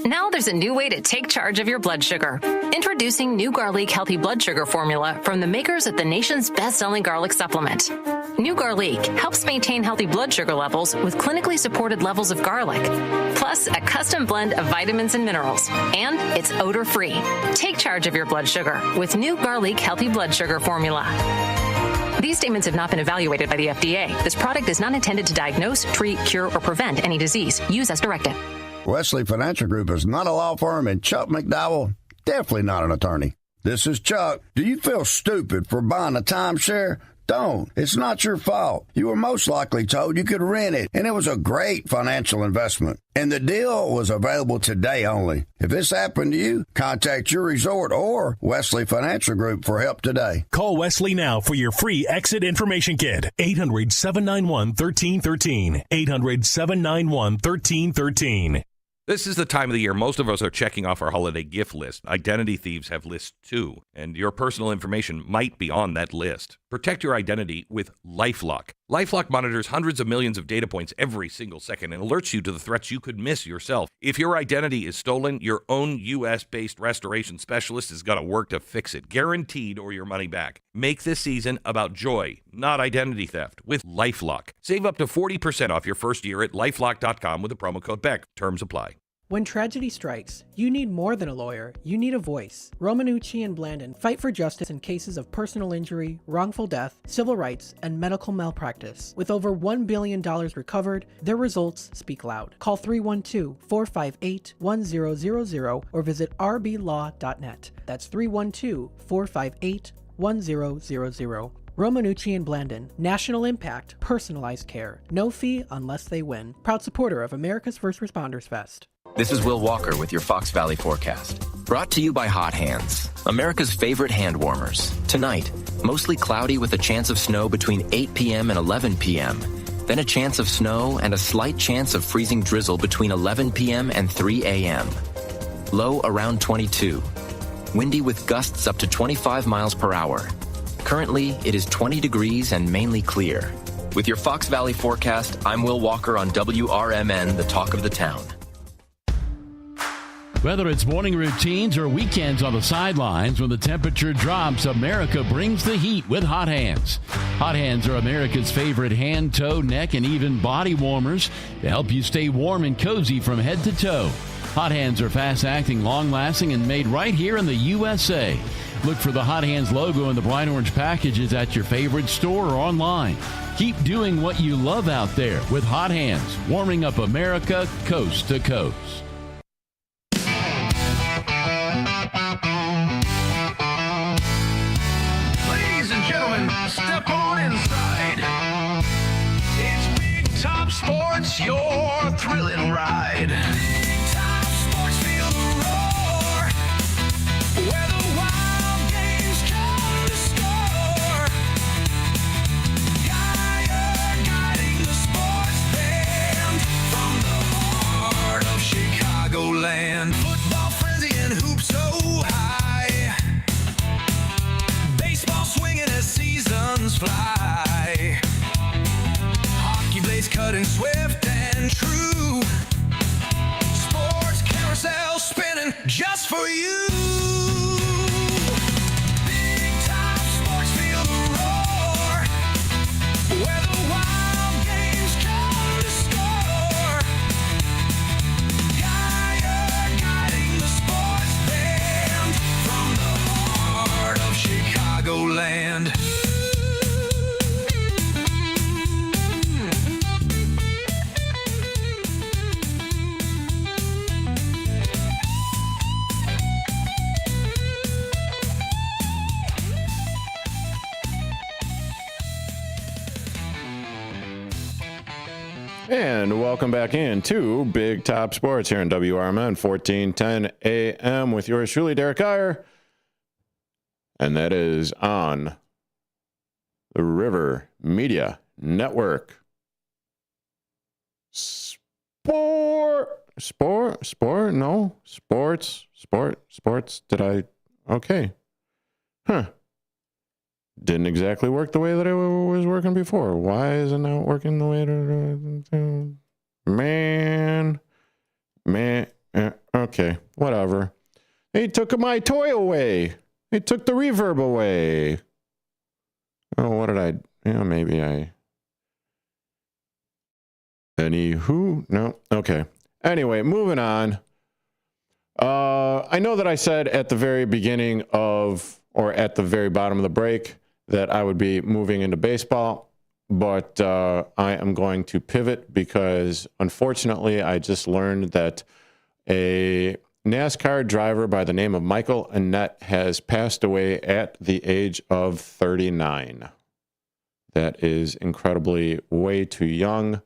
Now there's a new way to take charge of your blood sugar. Introducing new Garlic Healthy Blood Sugar Formula from the makers of the nation's best-selling garlic supplement. New Garlic helps maintain healthy blood sugar levels with clinically supported levels of garlic, plus a custom blend of vitamins and minerals. And it's odor-free. Take charge of your blood sugar with new Garlic Healthy Blood Sugar Formula. These statements have not been evaluated by the FDA. This product is not intended to diagnose, treat, cure, or prevent any disease. Use as directed. Wesley Financial Group is not a law firm, and Chuck McDowell, definitely not an attorney. This is Chuck. Do you feel stupid for buying a timeshare? Don't. It's not your fault. You were most likely told you could rent it, and it was a great financial investment. And the deal was available today only. If this happened to you, contact your resort or Wesley Financial Group for help today. Call Wesley now for your free exit information kit. 800-791-1313. 800-791-1313. This is the time of the year most of us are checking off our holiday gift list. Identity thieves have lists too, and your personal information might be on that list. Protect your identity with LifeLock. LifeLock monitors hundreds of millions of data points every single second and alerts you to the threats you could miss yourself. If your identity is stolen, your own U.S.-based restoration specialist is going to work to fix it, guaranteed, or your money back. Make this season about joy, not identity theft, with LifeLock. Save up to 40% off your first year at LifeLock.com with the promo code BECK. Terms apply. When tragedy strikes, you need more than a lawyer, you need a voice. Romanucci and Blandon fight for justice in cases of personal injury, wrongful death, civil rights, and medical malpractice. With over $1 billion recovered, their results speak loud. Call 312-458-1000 or visit rblaw.net. That's 312-458-1000. Romanucci and Blandon, national impact, personalized care. No fee unless they win. Proud supporter of America's First Responders Fest. This is Will Walker with your Fox Valley forecast. Brought to you by Hot Hands, America's favorite hand warmers. Tonight, mostly cloudy with a chance of snow between 8 p.m. and 11 p.m. Then a chance of snow and a slight chance of freezing drizzle between 11 p.m. and 3 a.m. Low around 22. Windy with gusts up to 25 miles per hour. Currently, it is 20 degrees and mainly clear. With your Fox Valley forecast, I'm Will Walker on WRMN, the talk of the town. Whether it's morning routines or weekends on the sidelines, when the temperature drops, America brings the heat with Hot Hands. Hot Hands are America's favorite hand, toe, neck, and even body warmers to help you stay warm and cozy from head to toe. Hot Hands are fast-acting, long-lasting, and made right here in the USA. Look for the Hot Hands logo in the bright orange packages at your favorite store or online. Keep doing what you love out there with Hot Hands, warming up America coast to coast. Ladies and gentlemen, step on inside. It's Big Top Sports, your thrilling ride. Big Top Sports, feel the roar. Where the wild games come to score. Geyer guiding the sports band from the heart of Chicagoland. Football frenzy and hoops so high. Baseball swinging as seasons fly. Hockey blades cutting swift and true. Sports carousel spinning just for you. Big Top Sports, feel the roar. Where the wild games come to score. Geyer guiding the sports band from the heart of Chicagoland. And welcome back into Big Top Sports here on WRMN 1410 AM with yours truly, Derrick Geyer. And that is on the River Media Network. Sports. Did I? Okay. Huh. Didn't exactly work the way that it was working before. Why is it not working the way it... Man. Okay, whatever. He took my toy away. He took the reverb away. Oh, what did I... Yeah, maybe I... Anywho? No? Okay. Anyway, moving on. I know that I said at the very beginning of, or at the very bottom of the break, that I would be moving into baseball, but I am going to pivot because, unfortunately, I just learned that a NASCAR driver by the name of Michael Annett has passed away at the age of 39. That is incredibly way too young.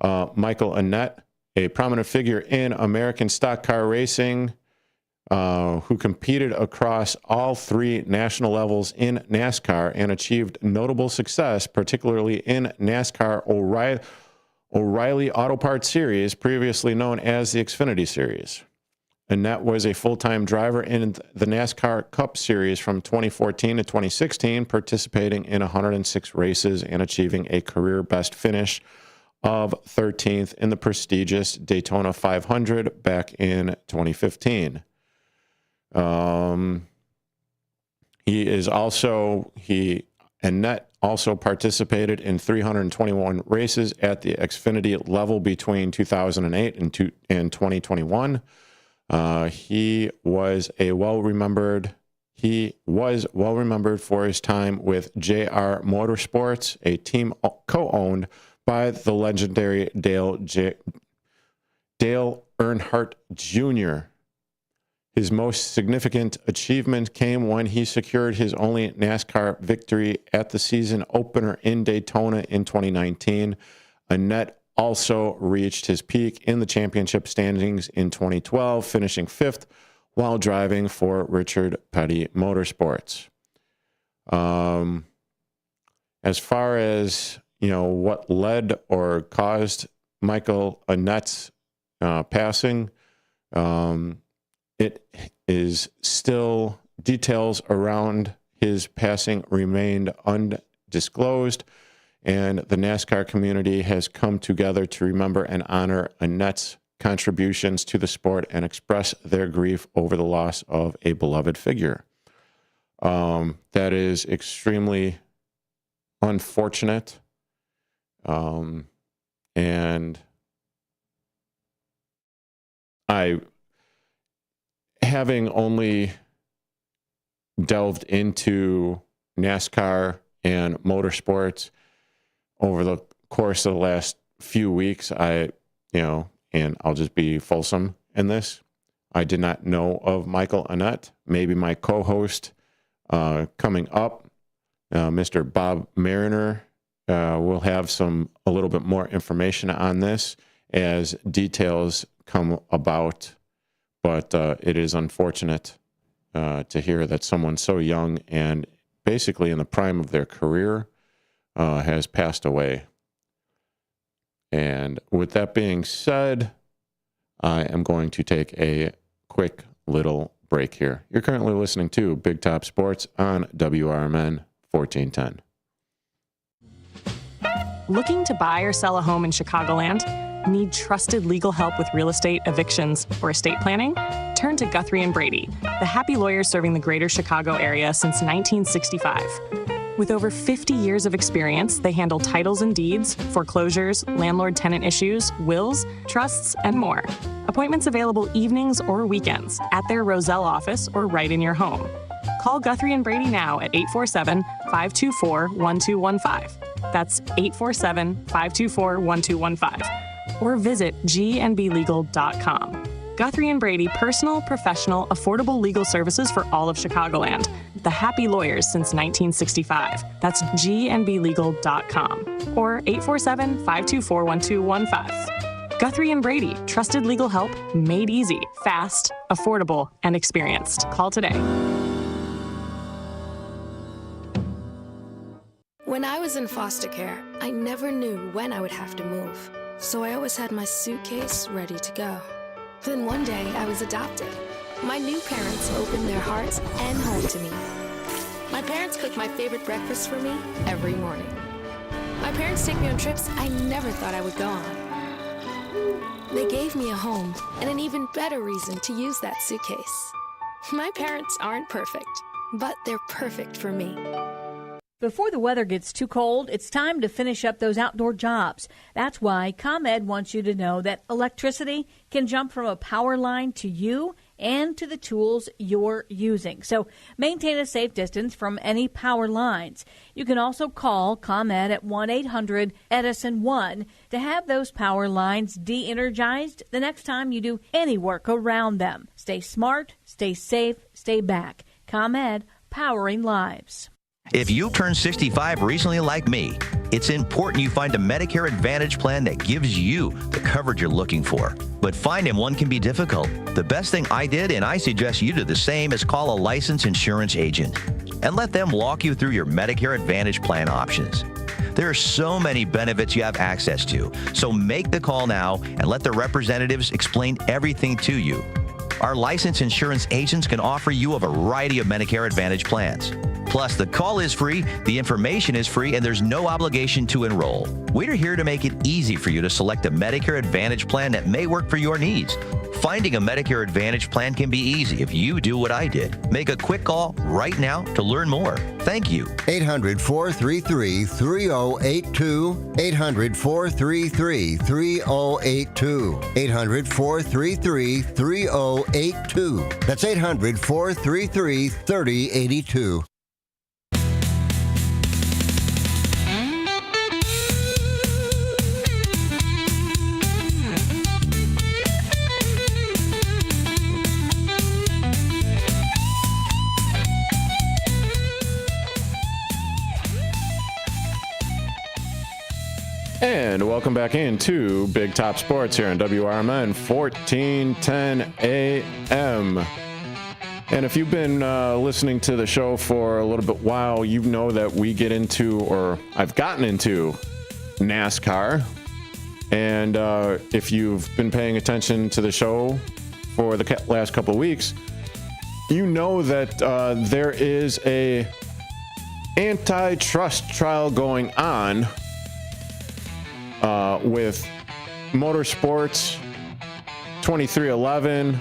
Michael Annett, a prominent figure in American stock car racing, who competed across all three national levels in NASCAR and achieved notable success, particularly in NASCAR O'Reilly Auto Parts Series, previously known as the Xfinity Series. Annett was a full-time driver in the NASCAR Cup Series from 2014 to 2016, participating in 106 races and achieving a career best finish of 13th in the prestigious Daytona 500 back in 2015. Annett also participated in 321 races at the Xfinity level between 2008 and 2021. He was well remembered for his time with JR Motorsports, a team co-owned by the legendary Dale Earnhardt Jr. His most significant achievement came when he secured his only NASCAR victory at the season opener in Daytona in 2019. Annett also reached his peak in the championship standings in 2012, finishing 5th while driving for Richard Petty Motorsports. As far as what led or caused Michael Annett's passing, it is still, details around his passing remained undisclosed, and the NASCAR community has come together to remember and honor Annett's contributions to the sport and express their grief over the loss of a beloved figure. That is extremely unfortunate. And having only delved into NASCAR and motorsports over the course of the last few weeks, and I'll just be fulsome in this, I did not know of Michael Annett. Maybe my co-host coming up, Mr. Bob Mariner, will have a little bit more information on this as details come about. But it is unfortunate to hear that someone so young and basically in the prime of their career has passed away. And with that being said, I am going to take a quick little break here. You're currently listening to Big Top Sports on WRMN 1410. Looking to buy or sell a home in Chicagoland? Need trusted legal help with real estate, evictions, or estate planning? Turn to Guthrie & Brady, the happy lawyers serving the greater Chicago area since 1965. With over 50 years of experience, they handle titles and deeds, foreclosures, landlord-tenant issues, wills, trusts, and more. Appointments available evenings or weekends at their Roselle office or right in your home. Call Guthrie & Brady now at 847-524-1215. That's 847-524-1215. Or visit gnblegal.com. Guthrie & Brady, personal, professional, affordable legal services for all of Chicagoland. The happy lawyers since 1965. That's gnblegal.com. Or 847-524-1215. Guthrie & Brady, trusted legal help, made easy, fast, affordable, and experienced. Call today. When I was in foster care, I never knew when I would have to move. So I always had my suitcase ready to go. Then one day, I was adopted. My new parents opened their hearts and home to me. My parents cook my favorite breakfast for me every morning. My parents take me on trips I never thought I would go on. They gave me a home and an even better reason to use that suitcase. My parents aren't perfect, but they're perfect for me. Before the weather gets too cold, it's time to finish up those outdoor jobs. That's why ComEd wants you to know that electricity can jump from a power line to you and to the tools you're using. So maintain a safe distance from any power lines. You can also call ComEd at 1-800-EDISON-1 to have those power lines de-energized the next time you do any work around them. Stay smart, stay safe, stay back. ComEd, powering lives. If you turned 65 recently like me, it's important you find a Medicare Advantage plan that gives you the coverage you're looking for. But finding one can be difficult. The best thing I did, and I suggest you do the same, is call a licensed insurance agent and let them walk you through your Medicare Advantage plan options. There are so many benefits you have access to, so make the call now and let the representatives explain everything to you. Our licensed insurance agents can offer you a variety of Medicare Advantage plans. Plus, the call is free, the information is free, and there's no obligation to enroll. We're here to make it easy for you to select a Medicare Advantage plan that may work for your needs. Finding a Medicare Advantage plan can be easy if you do what I did. Make a quick call right now to learn more. Thank you. 800-433-3082. 800-433-3082. 800-433-3082. That's 800-433-3082. And welcome back into Big Top Sports here on WRMN 1410 AM. And if you've been listening to the show for a little bit while, you know that we get into, or I've gotten into, NASCAR. And if you've been paying attention to the show for the last couple of weeks, you know that there is a antitrust trial going on with Motorsports 2311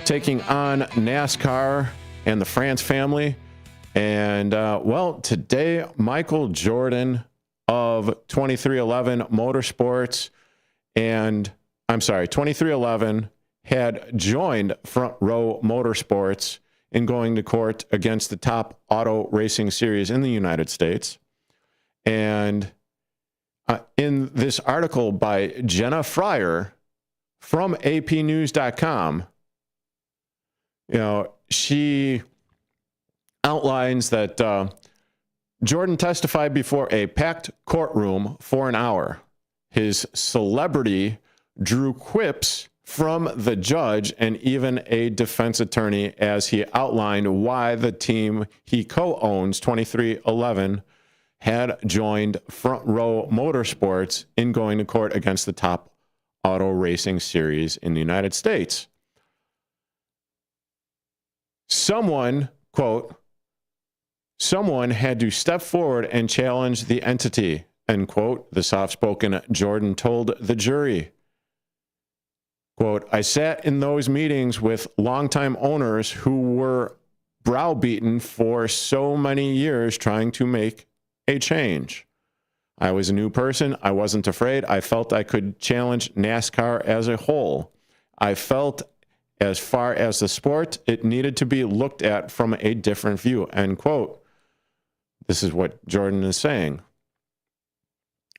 taking on NASCAR and the France family. And, today, Michael Jordan of 2311 Motorsports 2311 had joined Front Row Motorsports in going to court against the top auto racing series in the United States. And in this article by Jenna Fryer from APnews.com, she outlines that Jordan testified before a packed courtroom for an hour. His celebrity drew quips from the judge and even a defense attorney as he outlined why the team he co-owns, 2311, had joined Front Row Motorsports in going to court against the top auto racing series in the United States. Someone, quote, someone had to step forward and challenge the entity, end quote, the soft-spoken Jordan told the jury. Quote, I sat in those meetings with longtime owners who were browbeaten for so many years trying to make a change. I was a new person. I wasn't afraid. I felt I could challenge NASCAR as a whole. I felt as far as the sport, it needed to be looked at from a different view, end quote. This is what Jordan is saying.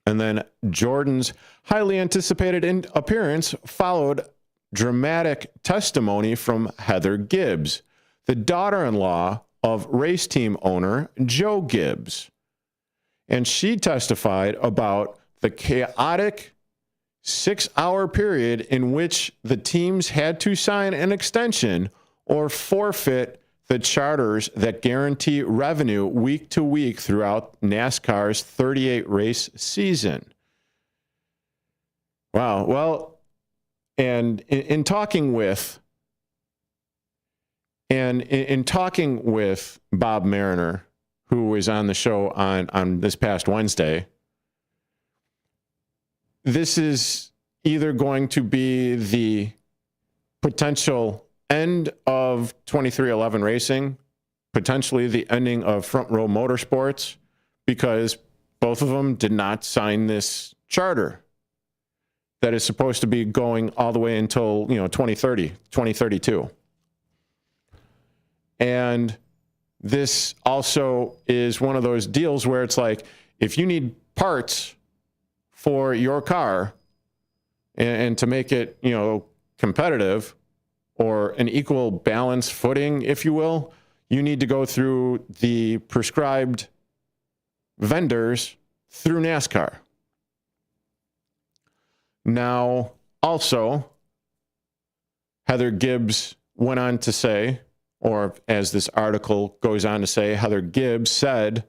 And then Jordan's highly anticipated appearance followed dramatic testimony from Heather Gibbs, the daughter-in-law of race team owner Joe Gibbs. And she testified about the chaotic 6-hour period in which the teams had to sign an extension or forfeit the charters that guarantee revenue week to week throughout NASCAR's 38-race season. Wow. Well, and in talking with Bob Mariner, who was on the show on this past Wednesday, this is either going to be the potential end of 2311 racing, potentially the ending of Front Row Motorsports, because both of them did not sign this charter that is supposed to be going all the way until 2030, 2032. And this also is one of those deals where it's like, if you need parts for your car and to make it, competitive or an equal balance footing, if you will, you need to go through the prescribed vendors through NASCAR. Now, also, Heather Gibbs went on to say, or as this article goes on to say, Heather Gibbs said,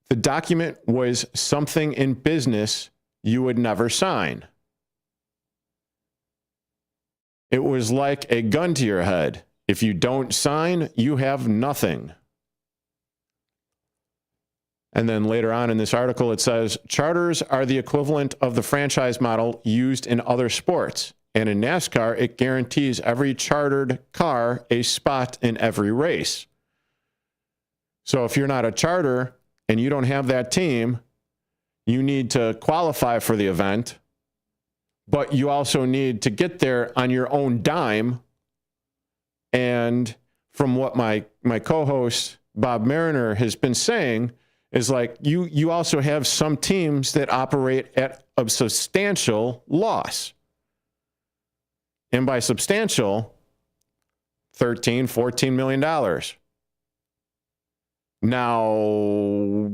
the document was something in business you would never sign. It was like a gun to your head. If you don't sign, you have nothing. And then later on in this article, it says, charters are the equivalent of the franchise model used in other sports. And in NASCAR, it guarantees every chartered car a spot in every race. So if you're not a charter and you don't have that team, you need to qualify for the event, but you also need to get there on your own dime. And from what my co-host Bob Mariner has been saying, is like you also have some teams that operate at a substantial loss. And by substantial, $13-14 million. Now,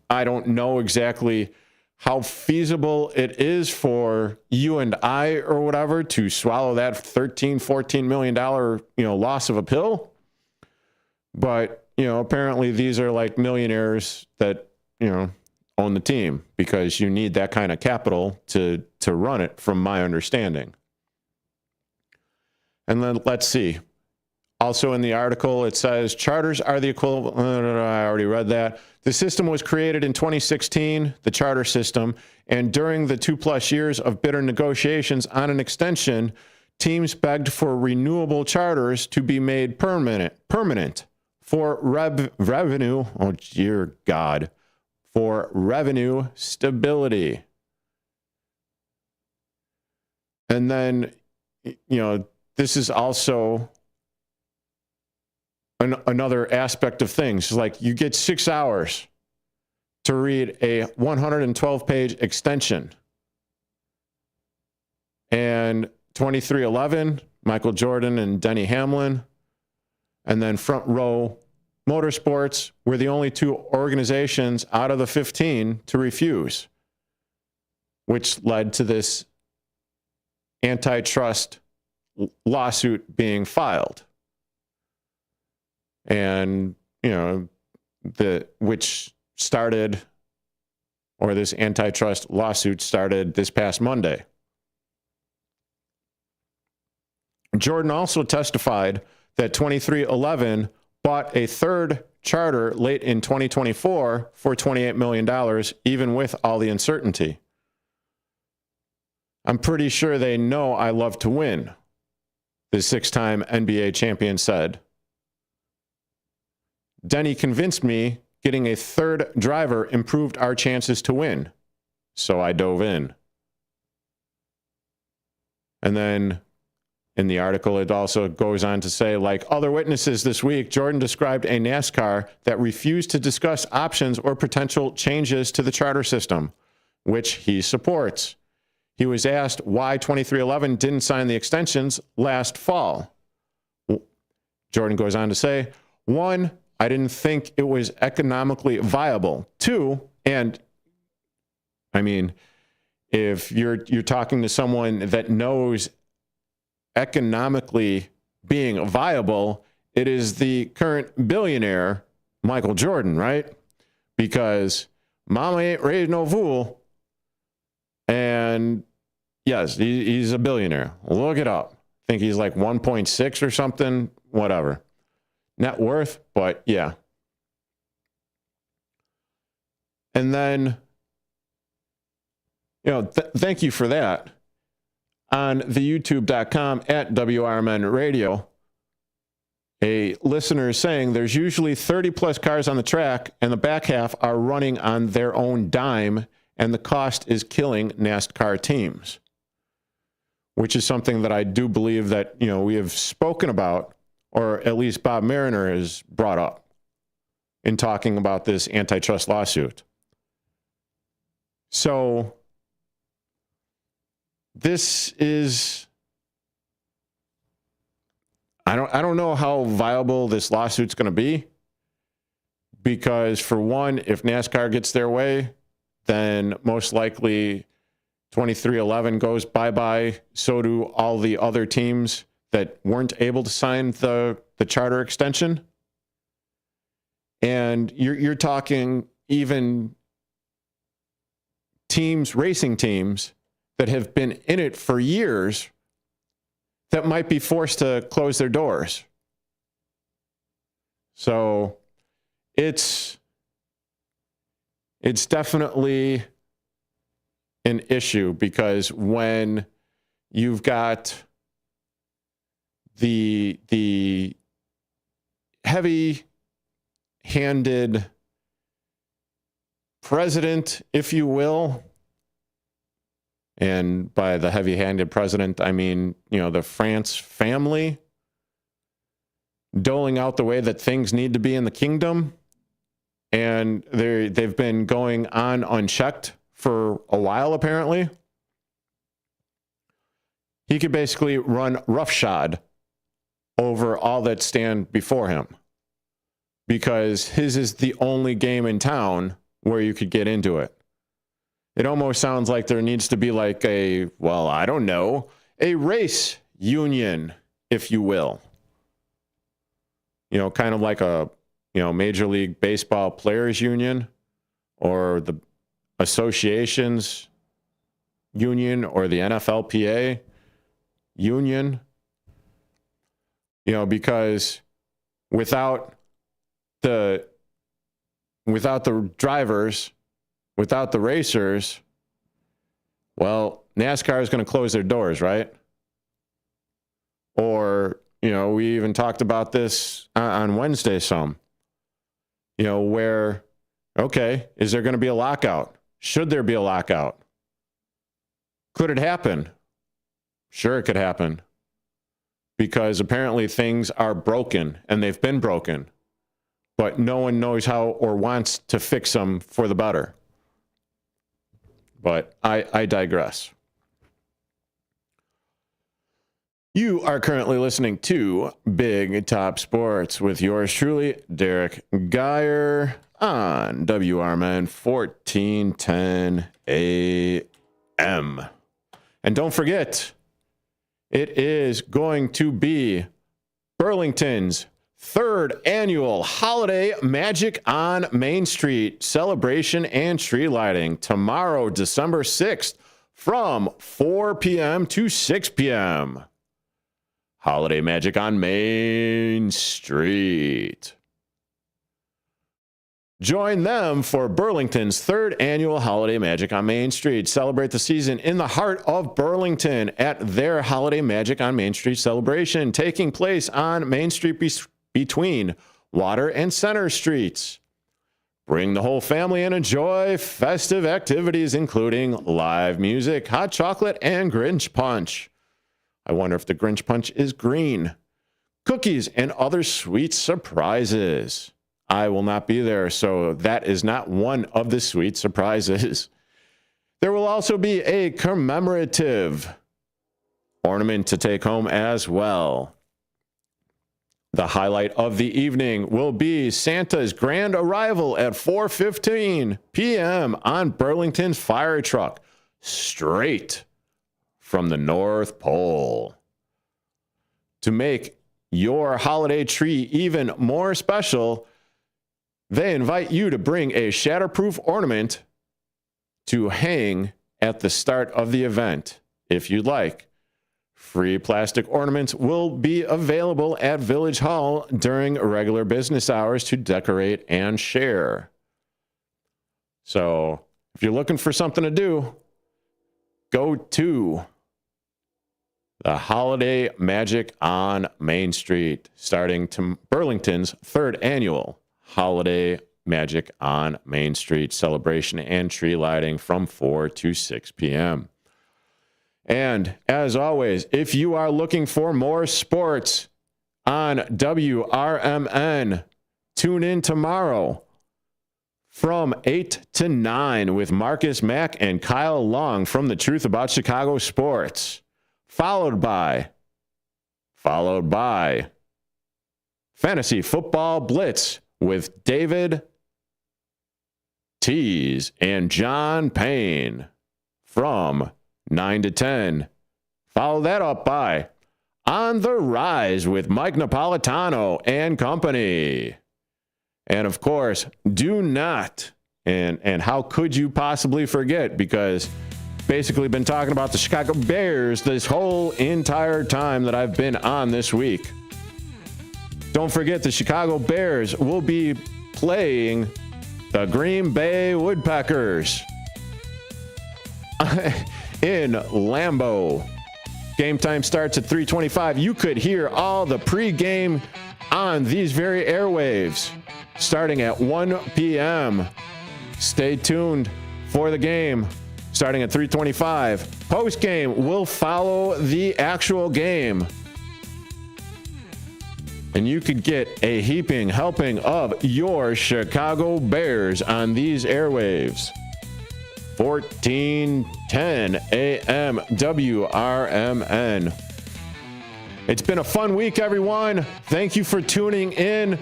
I don't know exactly how feasible it is for you and I or whatever to swallow that $13-14 million, loss of a pill. But, apparently these are like millionaires that, own the team, because you need that kind of capital to run it, from my understanding. And then let's see. Also in the article, it says charters are the equivalent. I already read that. The system was created in 2016, the charter system, and during the 2+ years of bitter negotiations on an extension, teams begged for renewable charters to be made permanent for revenue. Oh, dear God. For revenue stability. And then, this is also another aspect of things. Like, you get 6 hours to read a 112-page extension. And 2311, Michael Jordan and Denny Hamlin, and then Front Row Motorsports were the only two organizations out of the 15 to refuse, which led to this antitrust lawsuit being filed. And, this antitrust lawsuit started this past Monday. Jordan also testified that 2311 bought a third charter late in 2024 for $28 million, even with all the uncertainty. I'm pretty sure they know I love to win, the 6-time NBA champion said. Denny convinced me getting a third driver improved our chances to win, so I dove in. And then in the article, it also goes on to say, like other witnesses this week, Jordan described a NASCAR that refused to discuss options or potential changes to the charter system, which he supports. He was asked why 2311 didn't sign the extensions last fall. Jordan goes on to say, 1, I didn't think it was economically viable. 2, and I mean, if you're talking to someone that knows economically being viable, it is the current billionaire, Michael Jordan, right? Because mama ain't raised no fool. And yes, he's a billionaire. Look it up. I think he's like 1.6 or something, whatever. Net worth, but yeah. And then, thank you for that. on the youtube.com at WRMN Radio, a listener is saying there's usually 30 plus cars on the track and the back half are running on their own dime, and the cost is killing NASCAR teams, which is something that I do believe that, you know, we have spoken about, or at least Bob Mariner has brought up in talking about this antitrust lawsuit. So this is, I don't know how viable this lawsuit's going to be, because for one, if NASCAR gets their way, then most likely 2311 goes bye-bye. So do all the other teams that weren't able to sign the charter extension. And you're talking even teams, racing teams that have been in it for years that might be forced to close their doors. So it's definitely an issue, because when you've got the heavy-handed president, if you will, and by the heavy-handed president, I mean, you know, the France family doling out the way that things need to be in the kingdom, and they've been going on unchecked for a while, apparently. He could basically run roughshod over all that stand before him, because his is the only game in town where you could get into it. It almost sounds like there needs to be like a race union, if you will. You know, kind of like a, Major League Baseball Players Union, or the associations union, or the NFLPA union. Because without the drivers, without the racers, well, NASCAR is going to close their doors, right? Or, we even talked about this on Wednesday some, where, okay, is there going to be a lockout? Should there be a lockout? Could it happen? Sure, it could happen. Because apparently things are broken, and they've been broken, but no one knows how or wants to fix them for the better. But I digress. You are currently listening to Big Top Sports with yours truly, Derrick Geyer, on WRMN 1410 AM. And don't forget, it is going to be Burlington's third annual Holiday Magic on Main Street celebration and tree lighting tomorrow, December 6th, from 4 p.m. to 6 p.m. Holiday Magic on Main Street. Join them for Burlington's third annual Holiday Magic on Main Street. Celebrate the season in the heart of Burlington at their Holiday Magic on Main Street celebration, taking place on Main Street between Water and Center Streets. Bring the whole family and enjoy festive activities, including live music, hot chocolate, and Grinch Punch. I wonder if the Grinch Punch is green. Cookies and other sweet surprises. I will not be there, so that is not one of the sweet surprises. There will also be a commemorative ornament to take home as well. The highlight of the evening will be Santa's grand arrival at 4:15 p.m. on Burlington's fire truck, straight from the North Pole. To make your holiday tree even more special, they invite you to bring a shatterproof ornament to hang at the start of the event, if you'd like. Free plastic ornaments will be available at Village Hall during regular business hours to decorate and share. So, if you're looking for something to do, go to The Holiday Magic on Main Street, starting to Burlington's third annual Holiday Magic on Main Street celebration and tree lighting from 4 to 6 p.m. And as always, if you are looking for more sports on WRMN, tune in tomorrow from 8 to 9 with Marcus Mack and Kyle Long from The Truth About Chicago Sports. Followed by Fantasy Football Blitz with David Tease and John Payne from 9 to 10. Follow that up by On the Rise with Mike Napolitano and company. And of course, do not, and how could you possibly forget, because basically been talking about the Chicago Bears this whole entire time that I've been on this week. Don't forget the Chicago Bears will be playing the Greenbay Wood-PECKERS in Lambeau. Game time starts at 3:25. You could hear all the pregame on these very airwaves starting at 1 p.m. Stay tuned for the game. Starting at 3:25. Post-game will follow the actual game. And you could get a heaping helping of your Chicago Bears on these airwaves. 1410 AM WRMN. It's been a fun week, everyone. Thank you for tuning in.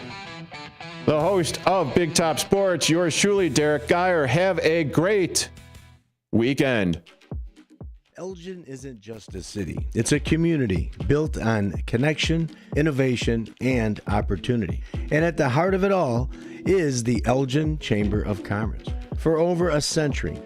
The host of Big Top Sports, yours truly, Derrick Geyer. Have a great weekend. Elgin isn't just a city. It's a community built on connection, innovation, and opportunity. And at the heart of it all is the Elgin Chamber of Commerce. For over a century,